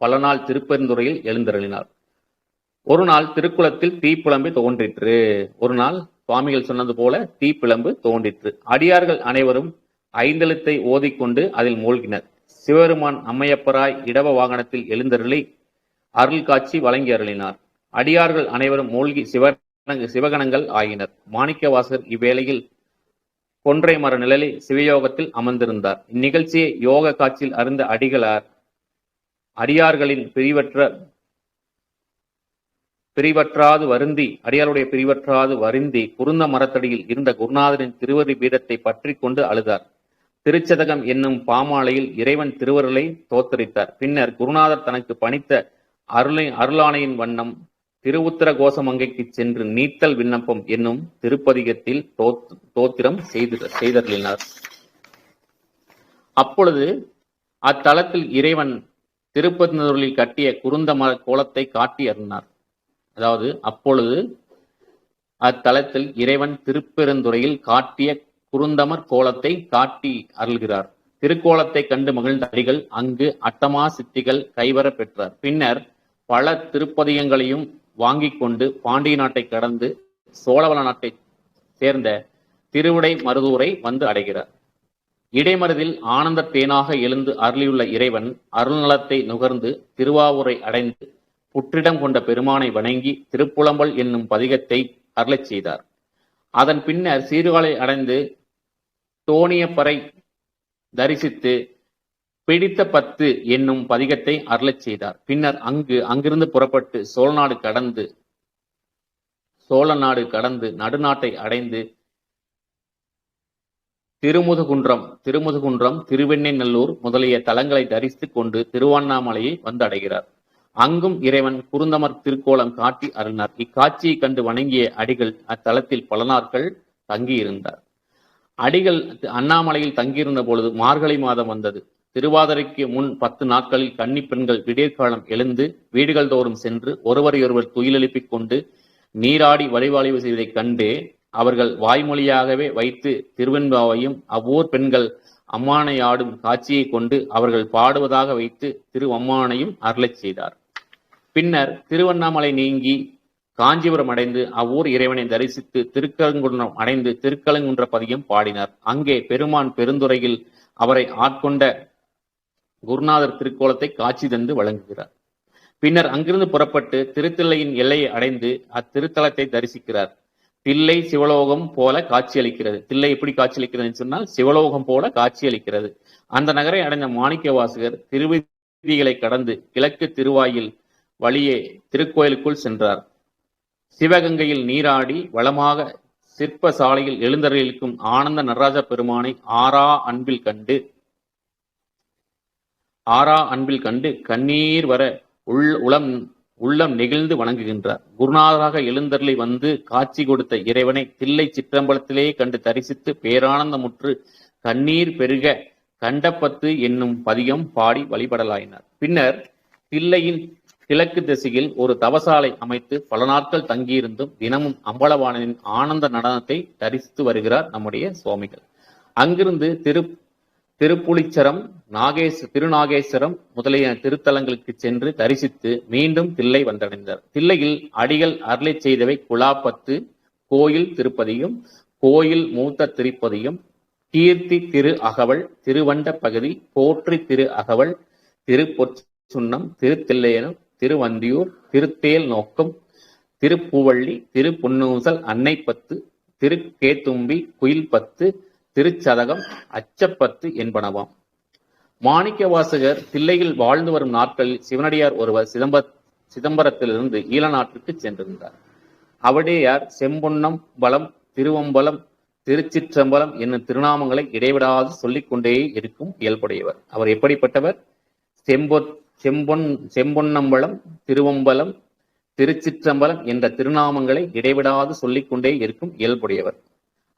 பல நாள் திருப்பெருந்துறையில் எழுந்தருளினார். ஒரு நாள் திருக்குளத்தில் தீப்பிழம்பு தோன்றிற்று. ஒரு நாள் சுவாமிகள் சொன்னது போல தீப்பிழம்பு தோன்றிற்று. அடியார்கள் அனைவரும் ஐந்தெழுத்தை ஓதிக்கொண்டு அதில் மூழ்கினர். சிவபெருமான் அம்மையப்பராய் இடவ வாகனத்தில் எழுந்தருளி அருள் காட்சி வழங்கி அருளினார். அடியார்கள் அனைவரும் மூழ்கி சிவகணங்கள் ஆகினர். மாணிக்க வாசகர் இவ்வேளையில் கொன்றை மர நிழலில் சிவயோகத்தில் அமர்ந்திருந்தார். இந்நிகழ்ச்சியை யோக காட்சியில் அறிந்த அடியார்களின் அடியாருடைய பிரிவற்றாது வருந்தி குருந்த மரத்தடியில் இருந்த குருநாதரின் திருவடி பீடத்தை பற்றி கொண்டு அழுதார். திருச்சதகம் என்னும் பாமாலையில் இறைவன் திருவருளை தோத்தரித்தார். பின்னர் குருநாதர் தனக்கு பணித்த அருளாணையின் வண்ணம் திருவுத்தர கோசமங்கைக்கு சென்று நீத்தல் விண்ணப்பம் என்னும் திருப்பதிகத்தில் தோத்திரம் செய்தருளினார். அப்பொழுது அத்தலத்தில் இறைவன் திருப்பதியில் கட்டிய குருந்த மர கோலத்தை காட்டி அருளினார். அதாவது அப்பொழுது அத்தலத்தில் இறைவன் திருப்பெருந்துறையில் காட்டிய குருந்தமர் கோலத்தை காட்டி அருள்கிறார். திருக்கோலத்தை கண்டு மகிழ்ந்த அடிகள் அங்கு அட்டமா சித்திகள் கைவர பெற்றார். பின்னர் பல திருப்பதிகங்களையும் வாங்கிக் கொண்டு பாண்டிய நாட்டை கடந்து சோழவள நாட்டை சேர்ந்த திருவிடை மருதூரை வந்து அடைகிறார். இடைமருதில் ஆனந்த தேனாக எழுந்து அருளியுள்ள இறைவன் அருள்நலத்தை நுகர்ந்து திருவாவூரை அடைந்து புற்றிடம் கொண்ட பெருமானை வணங்கி திருப்புலம்பல் என்னும் பதிகத்தை அருளச் செய்தார். அதன் பின்னர் சீர்காழி அடைந்து தோணியப்பறை தரிசித்து பிடித்த பத்து என்னும் பதிகத்தை அருளச் செய்தார். பின்னர் அங்கிருந்து புறப்பட்டு சோழ நாடு கடந்து நடுநாட்டை அடைந்து திருமுதுகுன்றம், திருவெண்ணெய்நல்லூர் முதலிய தலங்களை தரிசித்துக் கொண்டு திருவண்ணாமலையை வந்து அடைகிறார். அங்கும் இறைவன் குருந்தமர் திருக்கோலம் காட்டி அருளினார். இக்காட்சியை கண்டு வணங்கிய அடிகள் அத்தலத்தில் பல நாட்கள் தங்கியிருந்தார். அடிகள் அண்ணாமலையில் தங்கியிருந்த பொழுது மார்கழி மாதம் வந்தது. திருவாதிரைக்கு முன் 10 நாட்களில் கன்னி பெண்கள் விடியற்காலம் எழுந்து வீடுகள் தோறும் சென்று ஒருவரையொருவர் துயிலெழுப்பிக் கொண்டு நீராடி வழிபாடு செய்வதைக் கண்டு அவர்கள் வாய்மொழியாகவே வைத்து திருவெண்பாவையும் அவ்வூர் பெண்கள் அம்மானையாடும் காட்சியை கொண்டு அவர்கள் பாடுவதாக வைத்து திருவம்மானையும் அருளச் செய்தார். பின்னர் திருவண்ணாமலை நீங்கி காஞ்சிபுரம் அடைந்து அவ்வூர் இறைவனை தரிசித்து திருக்கலங்குன்றம் அடைந்து திருக்கலங்குன்ற பதியம் பாடினார். அங்கே பெருமான் பெருந்துறையில் அவரை ஆட்கொண்ட குருநாதர் திருக்கோலத்தை காட்சி தந்து வழங்குகிறார். பின்னர் அங்கிருந்து புறப்பட்டு திருத்தில்லையின் எல்லையை அடைந்து அத்திருத்தலத்தை தரிசிக்கிறார். தில்லை சிவலோகம் போல காட்சியளிக்கிறது. தில்லை எப்படி காட்சியளிக்கிறது சொன்னால் சிவலோகம் போல காட்சியளிக்கிறது. அந்த நகரை அடைந்த மாணிக்க வாசகர் திருவீதிகளை கடந்து கிழக்கு திருவாயில் வழியே திருக்கோயிலுக்குள் சென்றார். சிவகங்கையில் நீராடி வளமாக சிற்ப சாலையில் எழுந்தருளிருக்கும் ஆனந்த நடராஜ பெருமானை ஆறா அன்பில் கண்டு கண்ணீர் வர உள்ளம் நெகிழ்ந்து வணங்குகின்றார். குருநாதராக எழுந்தருளி வந்து காட்சி கொடுத்த இறைவனை தில்லை சிற்றம்பலத்திலே கண்டு தரிசித்து பேரானந்தமுற்று கண்ணீர் பெருக கண்டப்பத்து என்னும் பதிகம் பாடி வழிபடலாயினார். பின்னர் தில்லையின் கிழக்கு திசையில் ஒரு தவசாலை அமைத்து பல நாட்கள் தங்கியிருந்தும் தினமும் அம்பலவாணனின் ஆனந்த நடனத்தை தரிசித்து வருகிறார் நம்முடைய சுவாமிகள். அங்கிருந்து திருப்புலிச்சரம், திருநாகேஸ்வரம் முதலிய திருத்தலங்களுக்கு சென்று தரிசித்து மீண்டும் தில்லை வந்தடைந்தார். தில்லையில் அடிகள் அருளை செய்தவை குலாப்பத்து, கோயில் திருப்பதியும், கோயில் மூத்த திருப்பதியும், கீர்த்தி திரு அகவல், திருவண்ட பகுதி, போற்றி திரு அகவல், திருப்பொற்சுன்னம், திருத்தில்லையனம், திருவந்தியூர், திருத்தேல் நோக்கம், திருப்பூவள்ளி, திருப்புன்னூசல், அன்னைப்பத்து, திருக்கேத்தும்பி, குயில்பத்து, திருச்சதகம், அச்சப்பத்து என்பனவாம். மாணிக்கவாசகர் தில்லையில் வாழ்ந்து வரும் நாட்களில் சிவனடியார் ஒருவர் சிதம்பரத்திலிருந்து ஈழ நாட்டுக்கு சென்றிருந்தார். அவடையார் செம்பொன்னம் பலம், திருவம்பலம், திருச்சிற்றம்பலம் என்னும் திருநாமங்களை இடைவிடாது சொல்லிக் கொண்டே இருக்கும் இயல்புடையவர். அவர் எப்படிப்பட்டவர்? செம்பொன்னம்பலம், திருவம்பலம், திருச்சிற்றம்பலம் என்ற திருநாமங்களை இடைவிடாது சொல்லிக் கொண்டே இருக்கும் இயல்புடையவர்.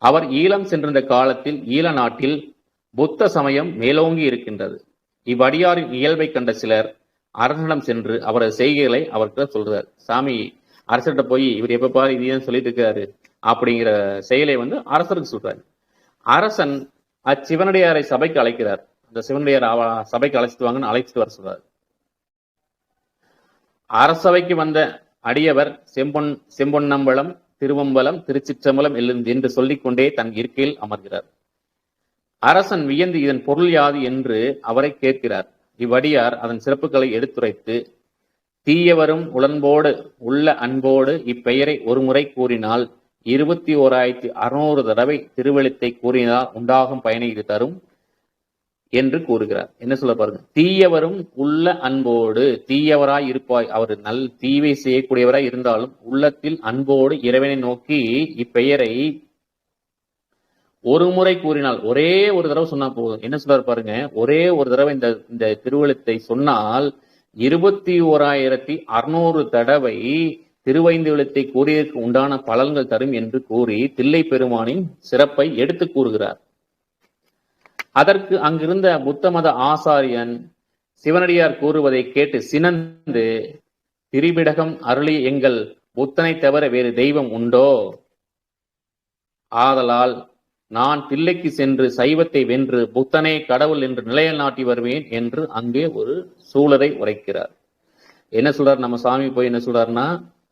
அவர் ஈழம் சென்றிருந்த காலத்தில் ஈழ நாட்டில் புத்த சமயம் மேலோங்கி இருக்கின்றது. இவ்வடியாரின் இயல்பை கண்ட சிலர் அரசனிடம் சென்று அவரது செய்கைகளை அவர்கிட்ட சொல்றார். சாமி, அரசர்கிட்ட போய் இவர் எப்ப பாரு இதையும் சொல்லிட்டு இருக்காரு அப்படிங்கிற செயலை அரசருக்கு சொல்றாரு. அரசன் அச்சிவனடியாரை சபைக்கு அழைக்கிறார். அந்த சிவனடியார் சபைக்கு அழைச்சிட்டு வாங்கன்னு அழைச்சிட்டு வர சொல்றாரு. அரசவைக்கு வந்த அடியவர் செம்பொன்னம்பலம், திருவம்பலம், திருச்சிற்றம்பலம் என்று சொல்லிக்கொண்டே தன் இருக்கையில் அமர்கிறார். அரசன் வியந்து இதன் பொருள் யாது என்று அவரை கேட்கிறார். இவ்வடியார் அதன் சிறப்புகளை எடுத்துரைத்து, தீயவரும் உடன்போடு உள்ள அன்போடு இப்பெயரை ஒரு முறை கூறினால் 21,600 தடவை திருவெழுத்தை கூறினால் உண்டாகும் பயனை இது தரும் என்று கூறுகிறார். என்ன சொல்ல பாருங்க, தீயவரும் உள்ள அன்போடு, தீயவராய் இருப்பாய், அவர் தீவை செய்யக்கூடியவராய் இருந்தாலும் உள்ளத்தில் அன்போடு இறைவனை நோக்கி இப்பெயரை ஒரு முறை கூறினால், ஒரே ஒரு தடவை சொன்னா போதும். என்ன சொல்றாரு பாருங்க, ஒரே ஒரு தடவை இந்த திருவெழுத்தை சொன்னால் 21,600 தடவை திருவைந்தெழுத்தை கூறியதற்கு உண்டான பலன்கள் தரும் என்று கூறி தில்லை பெருமானின் சிறப்பை எடுத்து கூறுகிறார். அதற்கு அங்கிருந்த புத்த மத ஆசாரியன் சிவனடியார் கூறுவதை கேட்டு சினந்து, திரிபிடகம் அருளிய எங்கள் புத்தனை தவிர வேறு தெய்வம் உண்டோ? ஆதலால் நான் தில்லைக்கு சென்று சைவத்தை வென்று புத்தனே கடவுள் என்று நிலைநாட்டி வருவேன் என்று அங்கே ஒரு சூழலை உரைக்கிறார். என்ன சொல்றார் நம்ம சாமி போய் என்ன சொல்றாருன்னா,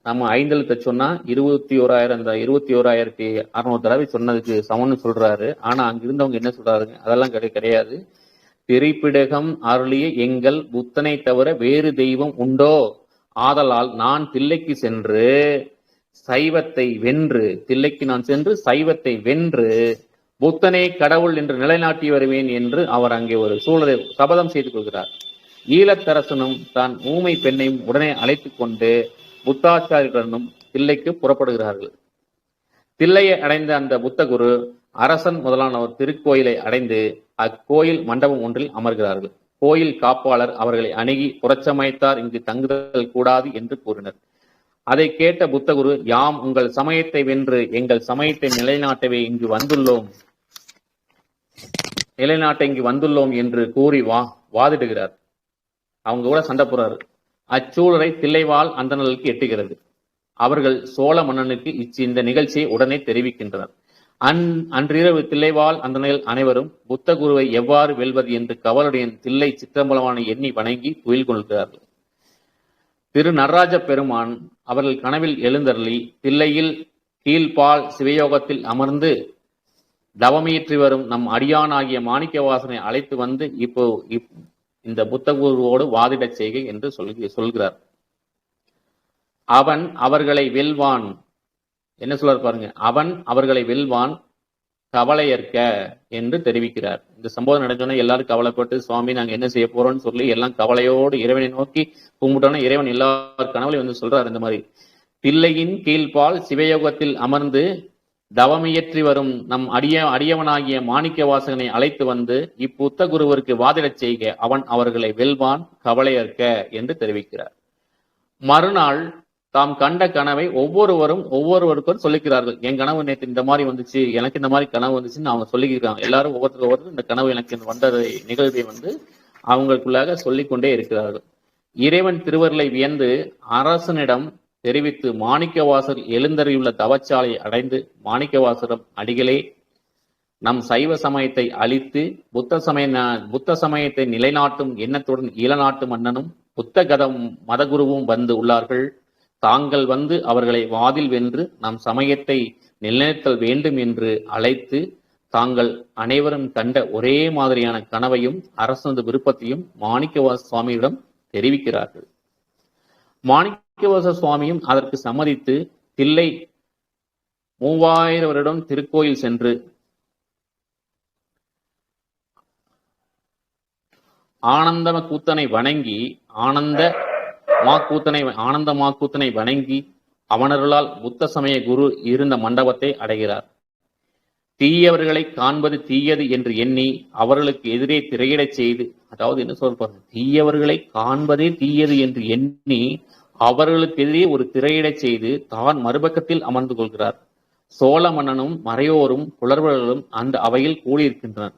நம்ம 5 எழுத்தை சொன்னா 21,600 தடவை சொன்னதுக்கு சமன்னு சொல்றாரு. ஆனா அங்க இருந்தவங்க என்ன சொல்றாருங்க, அதெல்லாம் கிடையாது. திரிபிடகம் அருளிய எங்கள் புத்தனை தவிர வேறு தெய்வம் உண்டோ? ஆதலால் நான் தில்லைக்கு சென்று சைவத்தை வென்று, தில்லைக்கு நான் சென்று சைவத்தை வென்று புத்தனே கடவுள் என்று நிலைநாட்டி வருவேன் என்று அவர் அங்கே ஒரு சூழலை சபதம் செய்து கொள்கிறார். ஈழத்தரசனும் தான் ஊமை பெண்ணையும் உடனே அழைத்து கொண்டு புத்தாச்சாரியனும் தில்லைக்கு புறப்படுகிறார்கள். தில்லையை அடைந்த அந்த புத்தகுரு அரசன் முதலானவர் திருக்கோயிலை அடைந்து அக்கோயில் மண்டபம் ஒன்றில் அமர்கிறார்கள். கோயில் காப்பாளர் அவர்களை அணுகி புறச்சமயத்தார் இங்கு தங்குதல் கூடாது என்று கூறினர். அதை கேட்ட புத்தகுரு, யாம் உங்கள் சமயத்தை வென்று எங்கள் சமயத்தை நிலைநாட்ட இங்கு வந்துள்ளோம் என்று கூறி வாதிடுகிறார். அவங்க கூட சண்டை போறாரு. அச்சூழலை தில்லைவாழ் அந்தணர்களுக்கு எட்டுகிறது. அவர்கள் சோழ மன்னனுக்கு இந்த நிகழ்ச்சியை உடனே தெரிவிக்கின்றனர். அன்றிரவு தில்லைவாழ் அந்தணர்கள் அனைவரும் புத்த குருவை எவ்வாறு வெல்வது என்று கவலுடன் தில்லை சிற்றம்பலமான எண்ணி வணங்கி துயில் கொள்கிறார்கள். திரு நடராஜ பெருமான் அவர்கள் கனவில் எழுந்தருளி தில்லையில் கீழ்பால் சிவயோகத்தில் அமர்ந்து தவமியற்றி வரும் நம் அடியானாகிய மாணிக்கவாசனை அழைத்து வந்து இப்போ இந்த புத்தகுருவோடு வாதிடச் செய்க என்று சொல்கிறார். அவன் அவர்களை வெல்வான். என்ன சொல்றார் பாருங்க, அவன் அவர்களை வெல்வான் கவலையற்க என்று தெரிவிக்கிறார். இந்த சம்பவம் நடந்தோன்னா எல்லாரும் கவலைப்பட்டு, சுவாமி நாங்க என்ன செய்ய போறோம்னு சொல்லி எல்லாம் கவலையோடு இறைவனை நோக்கி கும்பிட்டோன்னா இறைவன் எல்லார் கனவுலையும் சொல்றாரு. இந்த மாதிரி தில்லையின் கீழ்ப்பால் சிவயோகத்தில் அமர்ந்து தவமியற்றி வரும் நம் அடியவனாகிய மாணிக்க வாசகனை அழைத்து வந்து இப்புத்த குருவிற்கு வாதிடச் செய்க, அவன் அவர்களை வெல்வான், கவலையற்க என்று தெரிவிக்கிறார். மறுநாள் தாம் கண்ட கனவை ஒவ்வொருவருக்கும் சொல்லிக்கிறார்கள். என் கனவு நேற்று இந்த மாதிரி வந்துச்சு, எனக்கு இந்த மாதிரி கனவு வந்துச்சுன்னு அவங்க சொல்லிக்கிறாங்க. எல்லாரும் ஒவ்வொருத்தர் இந்த கனவு எனக்கு வந்த நிகழ்வை அவங்களுக்குள்ளாக சொல்லிக்கொண்டே இருக்கிறார்கள். இறைவன் திருவருளை வியந்து அரசனிடம் தெரிவித்து மாணிக்கவாசர் எழுந்தறியுள்ள தவச்சாலை அடைந்து மாணிக்கவாசரம் அடிகளே, நம் சைவ சமயத்தை அழித்து புத்த சமயத்தை நிலைநாட்டும் எண்ணத்துடன் ஈழநாட்டு மன்னனும் புத்த கதம் மதகுருவும் வந்து உள்ளார்கள். தாங்கள் வந்து அவர்களை வாதில் வென்று நம் சமயத்தை நிலைநிறுத்தல் வேண்டும் என்று அழைத்து தாங்கள் அனைவரும் கண்ட ஒரே மாதிரியான கனவையும் அரசனது விருப்பத்தையும் மாணிக்கவாச சுவாமியிடம் தெரிவிக்கிறார்கள். மாணிக்கவாச சுவாமியும் அதற்கு சம்மதித்து தில்லை 3000 வருடம் திருக்கோயில் சென்று ஆனந்த மாக்கூத்தனை வணங்கி அவனர்களால் புத்த சமய குரு இருந்த மண்டபத்தை அடைகிறார். தீயவர்களை காண்பது தீயது என்று எண்ணி அவர்களுக்கு எதிரே திரையிடச் செய்து, அதாவது என்ன சொல்றாங்க, தீயவர்களை காண்பதே தீயது என்று எண்ணி அவர்களுக்கு எதிரே ஒரு திரையிடச் செய்து தான் மறுபக்கத்தில் அமர்ந்து கொள்கிறார். சோழ மன்னனும் மறையோரும் புலவர்களும் அந்த அவையில் கூடியிருக்கின்றனர்.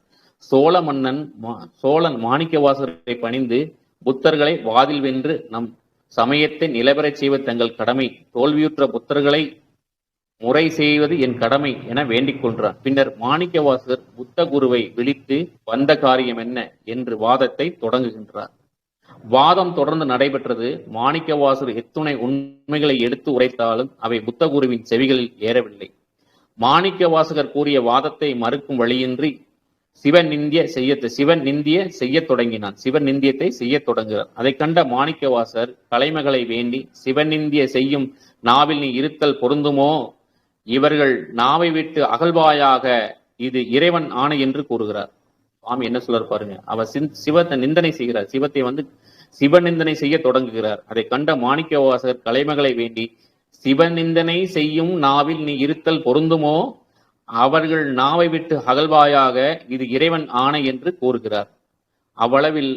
சோழன் மாணிக்கவாசரை பணிந்து புத்தர்களை வாதில் வென்று நம் சமயத்தை நிலைபெறச் செய்வது தங்கள் கடமை, தோல்வியுற்ற புத்தர்களை முறை செய்வது என் கடமை என வேண்டிக் கொள்கிறார். பின்னர் மாணிக்கவாசர் புத்த குருவை விழித்து வந்த காரியம் என்ன என்று வாதத்தை தொடங்குகின்றார். வாதம் தொடர்ந்து நடைபெற்றது. மாணிக்கவாசர் எத்துணை உண்மைகளை எடுத்து உரைத்தாலும் அவை புத்த குருவின் செவிகளில் ஏறவில்லை. மாணிக்கவாசகர் கூறிய வாதத்தை மறுக்கும் வழியின்றி சிவன் நிந்தியத்தை செய்ய தொடங்குகிறார். அதை கண்ட மாணிக்கவாசர் கலைமகளை வேண்டி, சிவன் நிந்திய செய்யும் நாவில் நீ இருத்தல் பொருந்துமோ, இவர்கள் நாவை விட்டு அகழ்வாயாக, இது இறைவன் ஆணை என்று கூறுகிறார். சுவாமி என்ன சொல்றார் பாருங்க. அவர் சிவத்தை நிந்தனை செய்கிறார். சிவ நிந்தனை செய்ய தொடங்குகிறார். அதை கண்ட மாணிக்கவாசகர் கலைமகளை வேண்டி, சிவநிந்தனை செய்யும் நாவில் நீ இருத்தல் பொருந்துமோ, அவர்கள் நாவை விட்டு அகழ்வாயாக, இது இறைவன் ஆணை என்று கூறுகிறார். அவ்வளவில்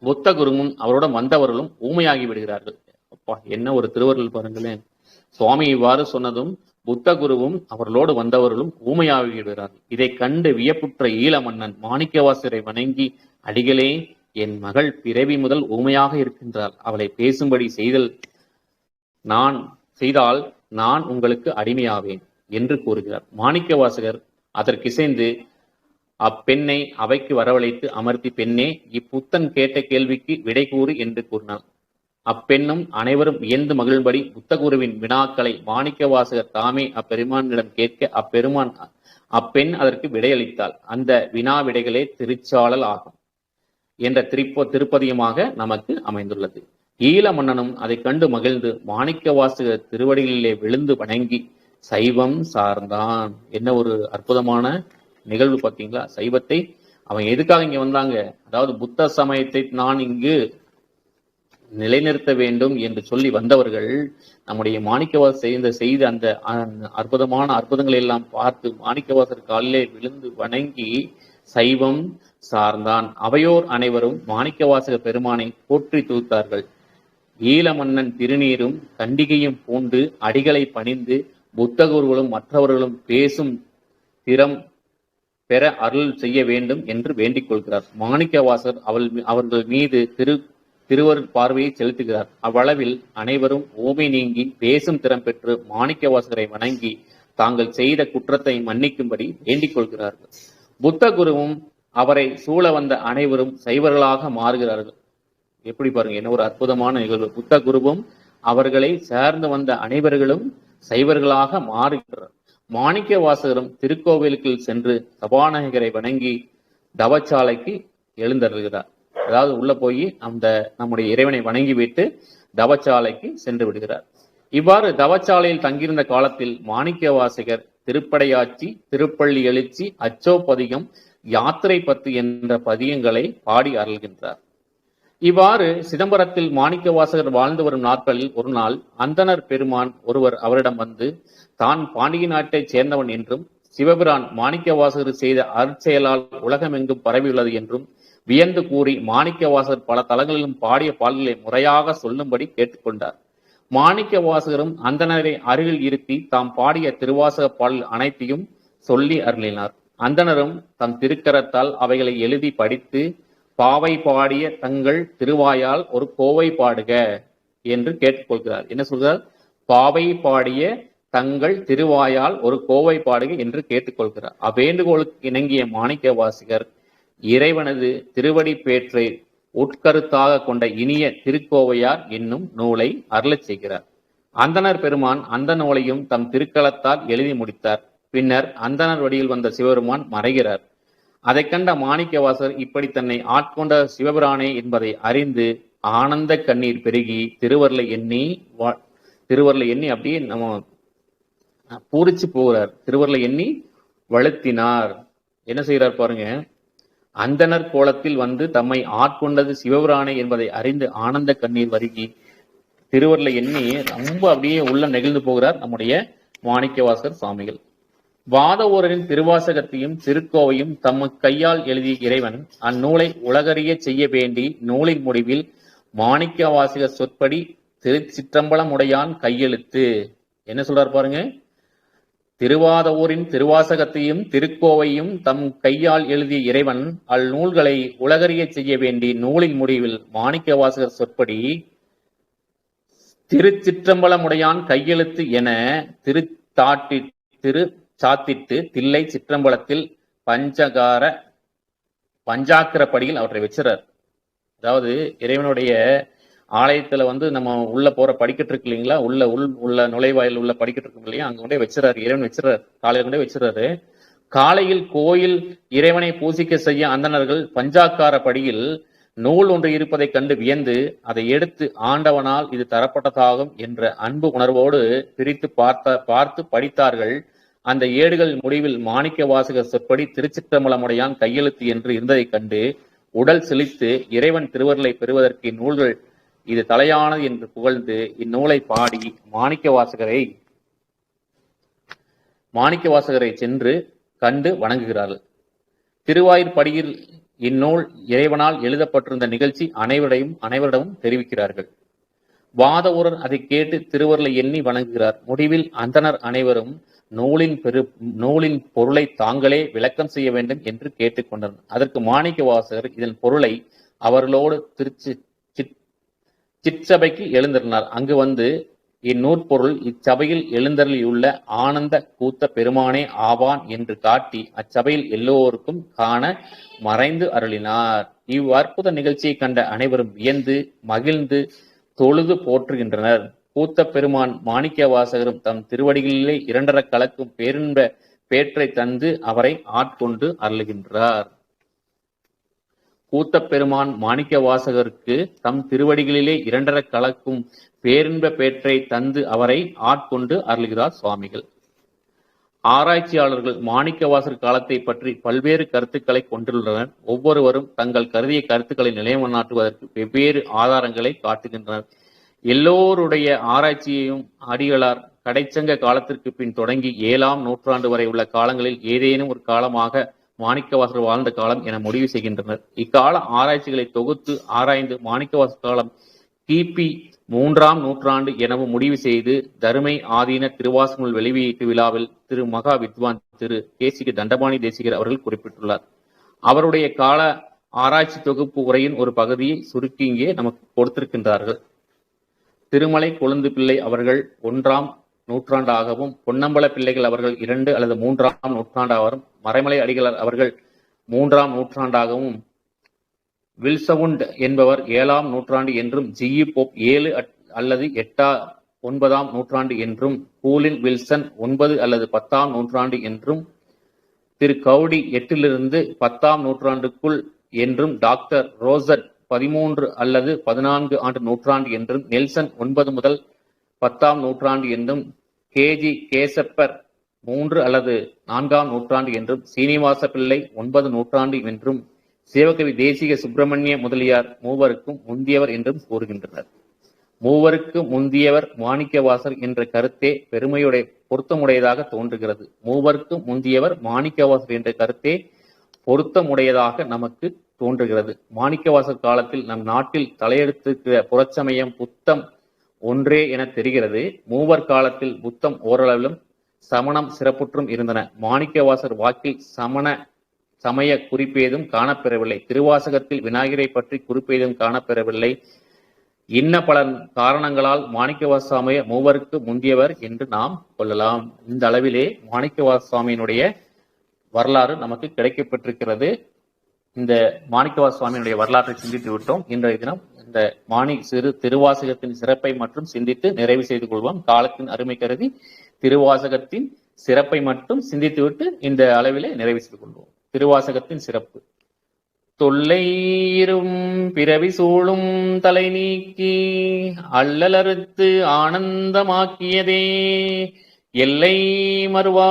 புத்த குருவும் அவருடன் வந்தவர்களும் ஊமையாகி விடுகிறார்கள். அப்பா, என்ன ஒரு திருவருள் பாருங்களேன். சுவாமி இவ்வாறு சொன்னதும் புத்த குருவும் அவர்களோடு வந்தவர்களும் ஊமையாகி விடுகிறார்கள். இதை கண்டு வியப்புற்ற ஈழ மன்னன் மாணிக்கவாசரை வணங்கி, அடிகளே, என் மகள் பிறவி முதல் ஊமையாக இருக்கின்றாள். அவளை பேசும்படி செய்தால் நான் உங்களுக்கு அடிமையாவேன் என்று கூறுகிறார். மாணிக்கவாசகர் அதற்கிசைந்து அப்பெண்ணை அவைக்கு வரவழைத்து அமர்த்தி, பெண்ணே, இப்புத்தன் கேட்ட கேள்விக்கு விடை கூறு என்று கூறினார். அப்பெண்ணும் அனைவரும் வியந்து மகிழும்படி புத்தகுருவின் வினாக்களை மாணிக்கவாசகர் தாமே அப்பெருமானிடம் கேட்க அப்பெண் அதற்கு விடையளித்தாள். அந்த வினா விடைகளே திருச்சாளல் ஆகும் என்ற திருப்பதியமாக நமக்கு அமைந்துள்ளது. ஈழ மன்னனும் அதை கண்டு மகிழ்ந்து மாணிக்கவாசகர் திருவடிகளிலே விழுந்து வணங்கி சைவம் சார்ந்தான். என்ன ஒரு அற்புதமான நிகழ்வு பார்த்தீங்களா. சைவத்தை அவன் எதுக்காக இங்க வந்தாங்க, அதாவது புத்த சமயத்தை நான் இங்கு நிலைநிறுத்த வேண்டும் என்று சொல்லி வந்தவர்கள் நம்முடைய மாணிக்கவாசர் செய்த அந்த அற்புதமான அற்புதங்களை எல்லாம் பார்த்து மாணிக்கவாசர் காலிலே விழுந்து வணங்கி சைவம் சார்ந்தான். அவையோர் அனைவரும் மாணிக்கவாசக பெருமானை போற்றி தூத்தார்கள். ஈழ மன்னன் திருநீரும் கண்டிகையும் பூண்டு அடிகளை பணிந்து புத்தகுருகளும் மற்றவர்களும் பேசும் திறம் பெற அருள் செய்ய வேண்டும் என்று வேண்டிக் கொள்கிறார். மாணிக்கவாசர் அவர்கள் மீது திருவருட் பார்வையை செலுத்துகிறார். அவ்வளவில் அனைவரும் ஊமை நீங்கி பேசும் திறம் பெற்று மாணிக்கவாசகரை வணங்கி தாங்கள் செய்த குற்றத்தை மன்னிக்கும்படி வேண்டிக் கொள்கிறார்கள். புத்த குருவும் அவரை சூழ வந்த அனைவரும் சைவர்களாக மாறுகிறார்கள். எப்படி பாருங்க, என்ன ஒரு அற்புதமான நிகழ்வு. புத்த குருவும் அவர்களை சேர்ந்து வந்த அனைவர்களும் சைவர்களாக மாறுகிறார். மாணிக்கவாசகரும் திருக்கோவிலுக்கு சென்று சபாநாயகரை வணங்கி தவச்சாலைக்கு எழுந்தருகிறார். அதாவது உள்ள போய் நம்முடைய இறைவனை வணங்கிவிட்டு தவச்சாலைக்கு சென்று விடுகிறார். இவ்வாறு தவச்சாலையில் தங்கியிருந்த காலத்தில் மாணிக்கவாசகர் திருப்படையாச்சி, திருப்பள்ளி எழுச்சி, அச்சோப்பதிகம், யாத்திரை பத்து என்ற பதியங்களை பாடி அருள்கின்றார். இவ்வாறு சிதம்பரத்தில் மாணிக்கவாசகர் வாழ்ந்து வரும் நாட்களில் ஒரு நாள் அந்தணர் பெருமான் ஒருவர் அவரிடம் வந்து தான் பாண்டிய நாட்டைச் சேர்ந்தவன் என்றும் சிவபிரான் மாணிக்கவாசகர் செய்த அருட்செயலால் உலகமெங்கும் பரவியுள்ளது என்றும் வியந்து கூறி மாணிக்கவாசகர் பல தலங்களிலும் பாடிய பாடல்களை முறையாக சொல்லும்படி கேட்டுக்கொண்டார். மாணிக்கவாசகரும் அந்தணரை அருகில் இருத்தி தாம் பாடிய திருவாசக பாடல் அனைத்தையும் சொல்லி அருளினார். அந்தணரும் தம் திருக்கரத்தால் அவைகளை எழுதி படித்து பாவை பாடிய தங்கள் திருவாயால் ஒரு கோவை பாடுக என்று கேட்டுக்கொள்கிறார். என்ன சொல்கிறார்? பாவை பாடிய தங்கள் திருவாயால் ஒரு கோவை பாடுக என்று கேட்டுக்கொள்கிறார். அவ்வேண்டுகோளுக்கு இணங்கிய மாணிக்கவாசகர் இறைவனது திருவடி பேற்றை உட்கருத்தாக கொண்ட இனிய திருக்கோவையார் என்னும் நூலை அருளச் செய்கிறார். அந்தணர் பெருமான் அந்த நூலையும் தம் திருக்களத்தால் எழுதி முடித்தார். பின்னர் அந்தணர் வடியில் வந்த சிவபெருமான் மறைகிறார். அதை கண்ட மாணிக்கவாசகர் இப்படி தன்னை ஆட்கொண்ட சிவபிரானே என்பதை அறிந்து ஆனந்த கண்ணீர் பெருகி திருவருளை எண்ணி அப்படியே நம்ம பூரிச்சு போகிறார். திருவருளை எண்ணி வழுத்தினார். என்ன செய்கிறார் பாருங்க. அந்தணர் கோலத்தில் வந்து தம்மை ஆட்கொண்டது சிவபிரானே என்பதை அறிந்து ஆனந்த கண்ணீர் வருகி திருவருளை எண்ணி ரொம்ப அப்படியே உள்ள நெகிழ்ந்து போகிறார் நம்முடைய மாணிக்கவாசகர் சுவாமிகள். வாதவூரரின் திருவாசகத்தையும் திருக்கோவையும் தம் கையால் எழுதிய இறைவன் அந்நூலை உலகறிய செய்ய வேண்டி நூலின் முடிவில் மாணிக்கவாசகர் சொற்படி திருச்சிற்றம்பலமுடையான் கையெழுத்து. என்ன சொல்றார் பாருங்க. திருவாதவூரின் திருவாசகத்தையும் திருக்கோவையும் தம் கையால் எழுதிய இறைவன் அந்நூல்களை உலகறிய செய்ய வேண்டி நூலின் முடிவில் மாணிக்கவாசகர் சொற்படி திருச்சிற்றம்பலமுடையான் கையெழுத்து என சாத்திட்டு தில்லை சிற்றம்பலத்தில் பஞ்சாக்கிரப்படியில் அவற்றை வச்சுறார். அதாவது இறைவனுடைய ஆலயத்துல வந்து நம்ம உள்ள போற படிக்கட்டு இருக்கு இல்லைங்களா, உள்ள நுழைவாயில் உள்ள படிக்கட்டு இருக்கு இல்லையா, அங்க கொண்டே வச்சுறாரு. இறைவன் வச்சுறாரு, காலையில கொண்டே வச்சுறாரு. காலையில் கோயில் இறைவனை பூசிக்க செய்ய அந்தணர்கள் பஞ்சாக்கார படியில் நூல் ஒன்று இருப்பதை கண்டு வியந்து அதை எடுத்து ஆண்டவனால் இது தரப்பட்டதாகும் என்ற அன்பு உணர்வோடு பிரித்து பார்த்து படித்தார்கள். அந்த ஏடுகள் முடிவில் மாணிக்கவாசகர் சொற்படி திருச்சிற்றம்பலமுடையான் கையெழுத்து என்று இருந்ததைக் கண்டு உடல் செழித்து இறைவன் திருவருளை பெறுவதற்கு இந்நூல்கள் இது தலையானது என்று புகழ்ந்து இந்நூலை பாடி மாணிக்கவாசகரை சென்று கண்டு வணங்குகிறார்கள். திருவாயிற்படியில் இந்நூல் இறைவனால் எழுதப்பட்டிருந்த நிகழ்ச்சி அனைவரிடமும் தெரிவிக்கிறார்கள். வாதவூரர் அதை கேட்டு திருவருளை எண்ணி வணங்குகிறார். முடிவில் அந்தணர் அனைவரும் நூலின் பொருளை தாங்களே விளக்கம் செய்ய வேண்டும் என்று கேட்டுக்கொண்டனர். அதற்கு மாணிக்கவாசகர் இதன் பொருளை அவர்களோடு சிற்சபைக்கு எழுந்திருந்தார். அங்கு வந்து இந்நூற்பொருள் இச்சபையில் எழுந்தருளியுள்ள ஆனந்த கூத்த பெருமானே ஆவான் என்று காட்டி அச்சபையில் எல்லோருக்கும் காண மறைந்து அருளினார். இவ்வற்புத நிகழ்ச்சியை கண்ட அனைவரும் வியந்து மகிழ்ந்து தொழுது போற்றுகின்றனர். கூத்த பெருமான் மாணிக்கவாசகரும் தம் திருவடிகளிலே இரண்டர கலக்கும் பேரின்ப பேற்றை தந்து அவரை ஆட்கொண்டு அருளுகின்றார். கூத்த பெருமான் மாணிக்கவாசகருக்கு தம் திருவடிகளிலே இரண்டர கலக்கும் பேரின்ப பேற்றை தந்து அவரை ஆட்கொண்டு அருளுகிறார் சுவாமிகள். ஆராய்ச்சியாளர்கள் மாணிக்கவாசகர் காலத்தை பற்றி பல்வேறு கருத்துக்களை கொண்டுள்ளனர். ஒவ்வொருவரும் தங்கள் கருதிய கருத்துக்களை நிலைநாட்டுவதற்கு வெவ்வேறு ஆதாரங்களை காட்டுகின்றனர். எல்லோருடைய ஆராய்ச்சியையும் அடிகளார் கடைச்சங்க காலத்திற்கு பின் தொடங்கி 7ஆம் நூற்றாண்டு வரை உள்ள காலங்களில் ஏதேனும் ஒரு காலமாக மாணிக்கவாசகர் வாழ்ந்த காலம் என முடிவு செய்கின்றனர். இக்கால ஆராய்ச்சிகளை தொகுத்து ஆராய்ந்து மாணிக்கவாசகர் காலம் கிபி 3ஆம் நூற்றாண்டு எனவும் முடிவு செய்து தருமை ஆதீன திருவாசகநூல் வெளியீட்டு விழாவில் திரு மகா வித்வான் திரு கேசிக தண்டபாணி தேசிகர் அவர்கள் குறிப்பிட்டுள்ளார். அவருடைய கால ஆராய்ச்சி தொகுப்பு உரையின் ஒரு பகுதியை சுருக்கி இங்கே நமக்கு கொடுத்திருக்கின்றார்கள். திருமலை கொழுந்து பிள்ளை அவர்கள் 1ஆம் நூற்றாண்டாகவும், பொன்னம்பல பிள்ளைகள் அவர்கள் 2 அல்லது 3ஆம் நூற்றாண்டாகவும், மறைமலை அடிகளார் அவர்கள் 3ஆம் நூற்றாண்டாகவும், வில்சவுண்ட் என்பவர் 7ஆம் நூற்றாண்டு என்றும், ஜிஇ போப் 7 அல்லது 9ஆம் நூற்றாண்டு என்றும், கூலின் வில்சன் 9 அல்லது 10ஆம் நூற்றாண்டு என்றும், திரு கவுடி 8லிருந்து 10ஆம் நூற்றாண்டுக்குள் என்றும், டாக்டர் ரோசட் 13 அல்லது 14 ஆண்டு நூற்றாண்டு என்றும், நெல்சன் 9 முதல் 10ஆம் நூற்றாண்டு என்றும், கேஜி கேசப்பர் 3 அல்லது 4ஆம் நூற்றாண்டு என்றும், சீனிவாச பிள்ளை 9 நூற்றாண்டு என்றும், சிவகவி தேசிக சுப்பிரமணிய முதலியார் மூவருக்கும் முந்தியவர் என்றும் கூறுகின்றனர். மூவருக்கு முந்தியவர் மாணிக்கவாசர் என்ற கருத்தே பெருமையுடைய பொருத்தமுடையதாக தோன்றுகிறது. மூவருக்கு முந்தியவர் மாணிக்கவாசர் என்ற கருத்தே பொருத்தமுடையதாக நமக்கு தோன்றுகிறது. மாணிக்கவாசர் காலத்தில் நம் நாட்டில் தலையெடுத்திருக்கிற புறச்சமயம் புத்தம் ஒன்றே என தெரிகிறது. மூவர் காலத்தில் புத்தம் ஓரளவிலும் சமணம் சிறப்புற்றும் இருந்தன. மாணிக்கவாசர் வாக்கில் சமய குறிப்பேதும் காணப்பெறவில்லை. திருவாசகத்தில் விநாயகரை பற்றி குறிப்பேதும் காணப்பெறவில்லை. இன்ன பல காரணங்களால் மாணிக்கவாச சுவாமியை மூவருக்கு முந்தியவர் என்று நாம் கொள்ளலாம். இந்த அளவிலே மாணிக்கவாச சுவாமியினுடைய வரலாறு நமக்கு கிடைக்கப்பட்டிருக்கிறது. இந்த மாணிக்கவாச சுவாமியினுடைய வரலாற்றை சிந்தித்து விட்டோம். இன்றைய தினம் இந்த திருவாசகத்தின் சிறப்பை மட்டும் சிந்தித்து நிறைவு செய்து கொள்வோம். காலத்தின் அருமை கருதி திருவாசகத்தின் சிறப்பை மட்டும் சிந்தித்துவிட்டு இந்த அளவிலே நிறைவு செய்து கொள்வோம். திருவாசகத்தின் சிறப்பு: தொல்லையிரும் பிறவி சூழும் தலை நீக்கி அல்லலறுத்து ஆனந்தமாக்கியதே எல்லை மறுவா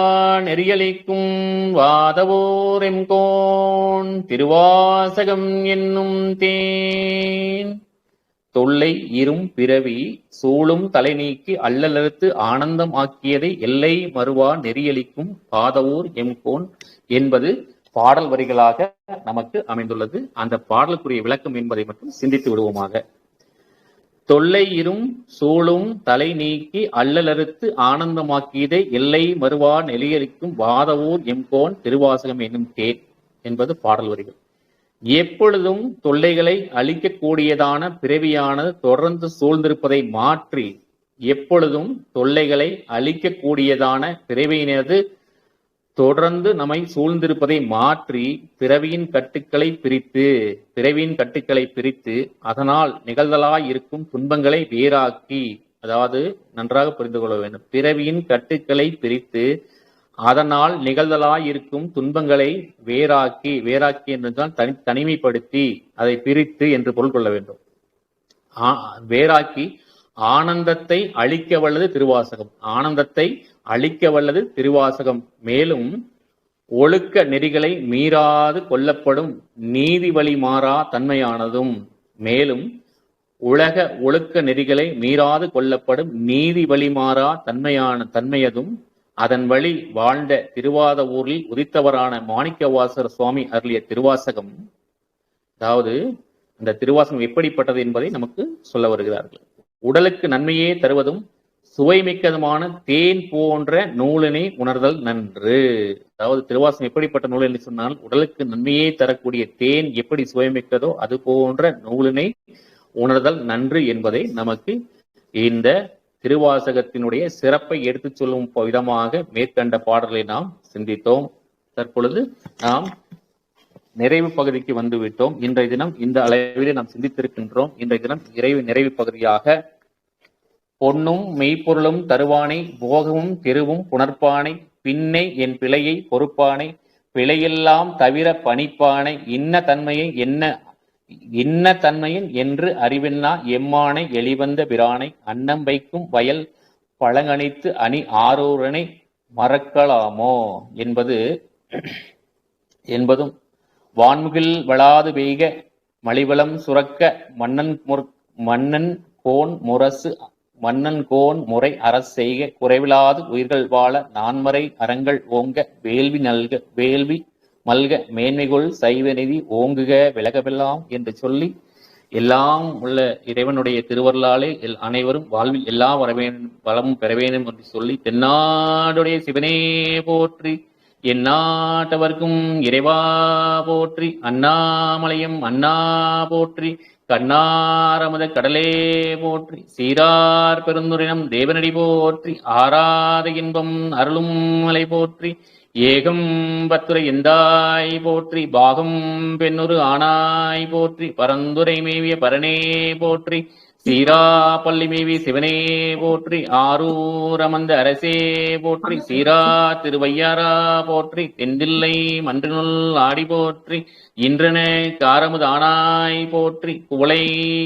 நெறியளிக்கும் வாதவோர் எம்கோன் திருவாசகம் என்னும் தேன். தொல்லை இரும் பிறவி சூழும் தலை நீக்கி அல்லலறுத்து ஆனந்தம் ஆக்கியதை எல்லை மறுவா நெறியளிக்கும் பாதவூர் எம்கோன் என்பது பாடல் வரிகளாக நமக்கு அமைந்துள்ளது. அந்த பாடலுக்குரிய விளக்கம் என்பதை மட்டும் சிந்தித்து விடுவோமாக. தொல்லை இரும் சூழும் தலை நீக்கி அல்லலறுத்து ஆனந்தமாக்கியதை எல்லை மறுவா நெறியளிக்கும் வாதவூர் எம்கோன் திருவாசகம் என்னும் தேன் என்பது பாடல் வரிகள். எப்பொழுதும் தொல்லைகளை அழிக்கக்கூடியதான பிறவியானது தொடர்ந்து சூழ்ந்திருப்பதை மாற்றி, எப்பொழுதும் தொல்லைகளை அழிக்கக்கூடியதான பிறவியினது தொடர்ந்து நம்மை சூழ்ந்திருப்பதை மாற்றி பிறவியின் கட்டுக்களை பிரித்து அதனால் நிகழ்தலாயிருக்கும் துன்பங்களை வேறாக்கி, அதாவது நன்றாக புரிந்து கொள்ள வேண்டும், பிறவியின் கட்டுக்களை பிரித்து அதனால் நிகழ்தலாயிருக்கும் துன்பங்களை வேறாக்கி என்றால் தனிமைப்படுத்தி அதை பிரித்து என்று பொருள் கொள்ள வேண்டும். வேறாக்கி ஆனந்தத்தை அழிக்க வல்லது திருவாசகம். ஆனந்தத்தை அழிக்க வல்லது திருவாசகம். மேலும் ஒழுக்க நெறிகளை மீறாது கொள்ளப்படும் நீதி வழி மாறா தன்மையானதும், மேலும் உலக ஒழுக்க நெறிகளை மீறாது கொள்ளப்படும் நீதி வழி மாறா தன்மையதும் அதன் வழி வாழ்ந்த திருவாதவூரில் உதித்தவரான மாணிக்கவாசர் சுவாமி அருளிய திருவாசகம். அதாவது அந்த திருவாசகம் எப்படிப்பட்டது என்பதை நமக்கு சொல்ல வருகிறார்கள். உடலுக்கு நன்மையே தருவதும் சுவைமிக்கதுமான தேன் போன்ற நூலினை உணர்தல் நன்று. அதாவது திருவாசகம் எப்படிப்பட்ட நூல் என்று சொன்னால், உடலுக்கு நன்மையே தரக்கூடிய தேன் எப்படி சுவைமிக்கதோ அது போன்ற நூலினை உணர்தல் நன்று என்பதை நமக்கு இந்த திருவாசகத்தினுடைய சிறப்பை எடுத்துச் சொல்லும் விதமாக மேற்கண்ட பாடல்களை நாம் சிந்தித்தோம். தற்பொழுது நாம் நிறைவு பகுதிக்கு வந்துவிட்டோம். இன்றைய தினம் இந்த அளவிலே நாம் சிந்தித்திருக்கின்றோம். இன்றைய தினம் நிறைவு பகுதியாக பொன்னும் மெய்ப்பொருளும் தருவானை போகமும் தெருவும் புணர்ப்பானை பின்னை என் பிழையை பொறுப்பானை பிழையெல்லாம் தவிர பணிப்பானை இன்ன தன்மையின் என்று அறிவென்னா எம்மானை எளிவந்த பிரானை அன்னம் வைக்கும் வயல் பழங்கணித்து அணி ஆரூரனை மறக்கலாமோ என்பதும் வான்முகில் வளாது பெய்க மலிவளம் சுரக்க மன்னன் கோன் முறை அரசெய்க குறைவிலாது உயிர்கள் வாழ நான்மறை அறங்கள் ஓங்க வேள்வி மல்க மேன்மைகொள் சைவ நிதி ஓங்குக விலகவெல்லாம் என்று சொல்லி, எல்லாம் உள்ள இறைவனுடைய திருவருளாலே அனைவரும் வாழ்வில் எல்லா வளமும் பெற வேண்டும் என்று சொல்லி, தென்னாடுடைய சிவனே போற்றி, எந்நாட்டவர்க்கும் இறைவா போற்றி, அண்ணாமலையும் அண்ணா போற்றி, கண்ணாரமுத கடலே போற்றி, சீரார் பெருந்துரினம் தேவனடி போற்றி, ஆராத இன்பம் அருளும் மலை போற்றி, ஏகம் பத்துரை எந்தாய் போற்றி, பாகம் பெண்ணுரு ஆனாய் போற்றி, பரந்துரை மேவிய பரனே போற்றி, சீராப்பள்ளி மேவி சிவனே போற்றி, ஆரூர் அமர்ந்த அரசே போற்றி, சீரா திருவையாரா போற்றி, தென்தில்லை மன்றினுள் ஆடி போற்றி, இன்றன காரமுது ஆனாய் போற்றி, குவளை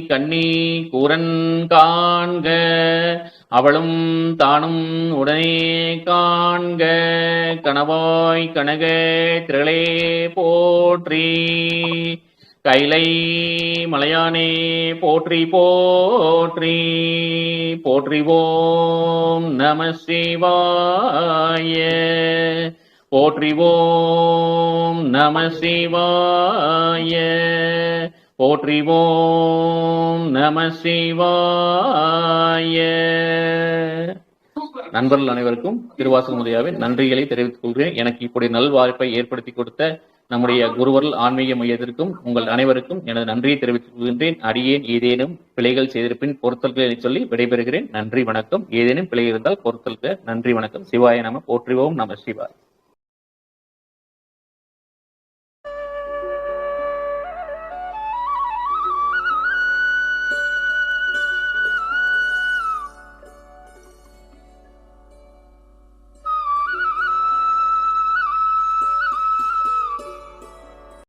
கண்ணி கூரன் காண்க அவளும் தானும் உடனே காண்க, கணவாய் கனக திரளே போற்றி, கைலை மலையானே போற்றி போற்றி, போற்றிவோம் நம சிவாய, போற்றிவோம் நம சிவாய, போற்றிவோம் நம சிவாய. நண்பர்கள் அனைவருக்கும் திருவாசக முதையாவின் நன்றிகளை தெரிவித்துக் கொள்கிறேன். எனக்கு இப்படி நல்வாய்ப்பை ஏற்படுத்தி கொடுத்த நம்முடைய குருவர்கள் ஆன்மீக மையத்திற்கும் உங்கள் அனைவருக்கும் எனது நன்றியை தெரிவித்துக் கொள்கின்றேன். அடியேன் ஏதேனும் பிழைகள் செய்திருப்பின் பொறுத்தல்களை சொல்லி விடைபெறுகிறேன். நன்றி வணக்கம். ஏதேனும் பிழை இருந்தால் பொறுத்தல்க. நன்றி வணக்கம். சிவாய நம. போற்றுவோம் நம சிவாய்.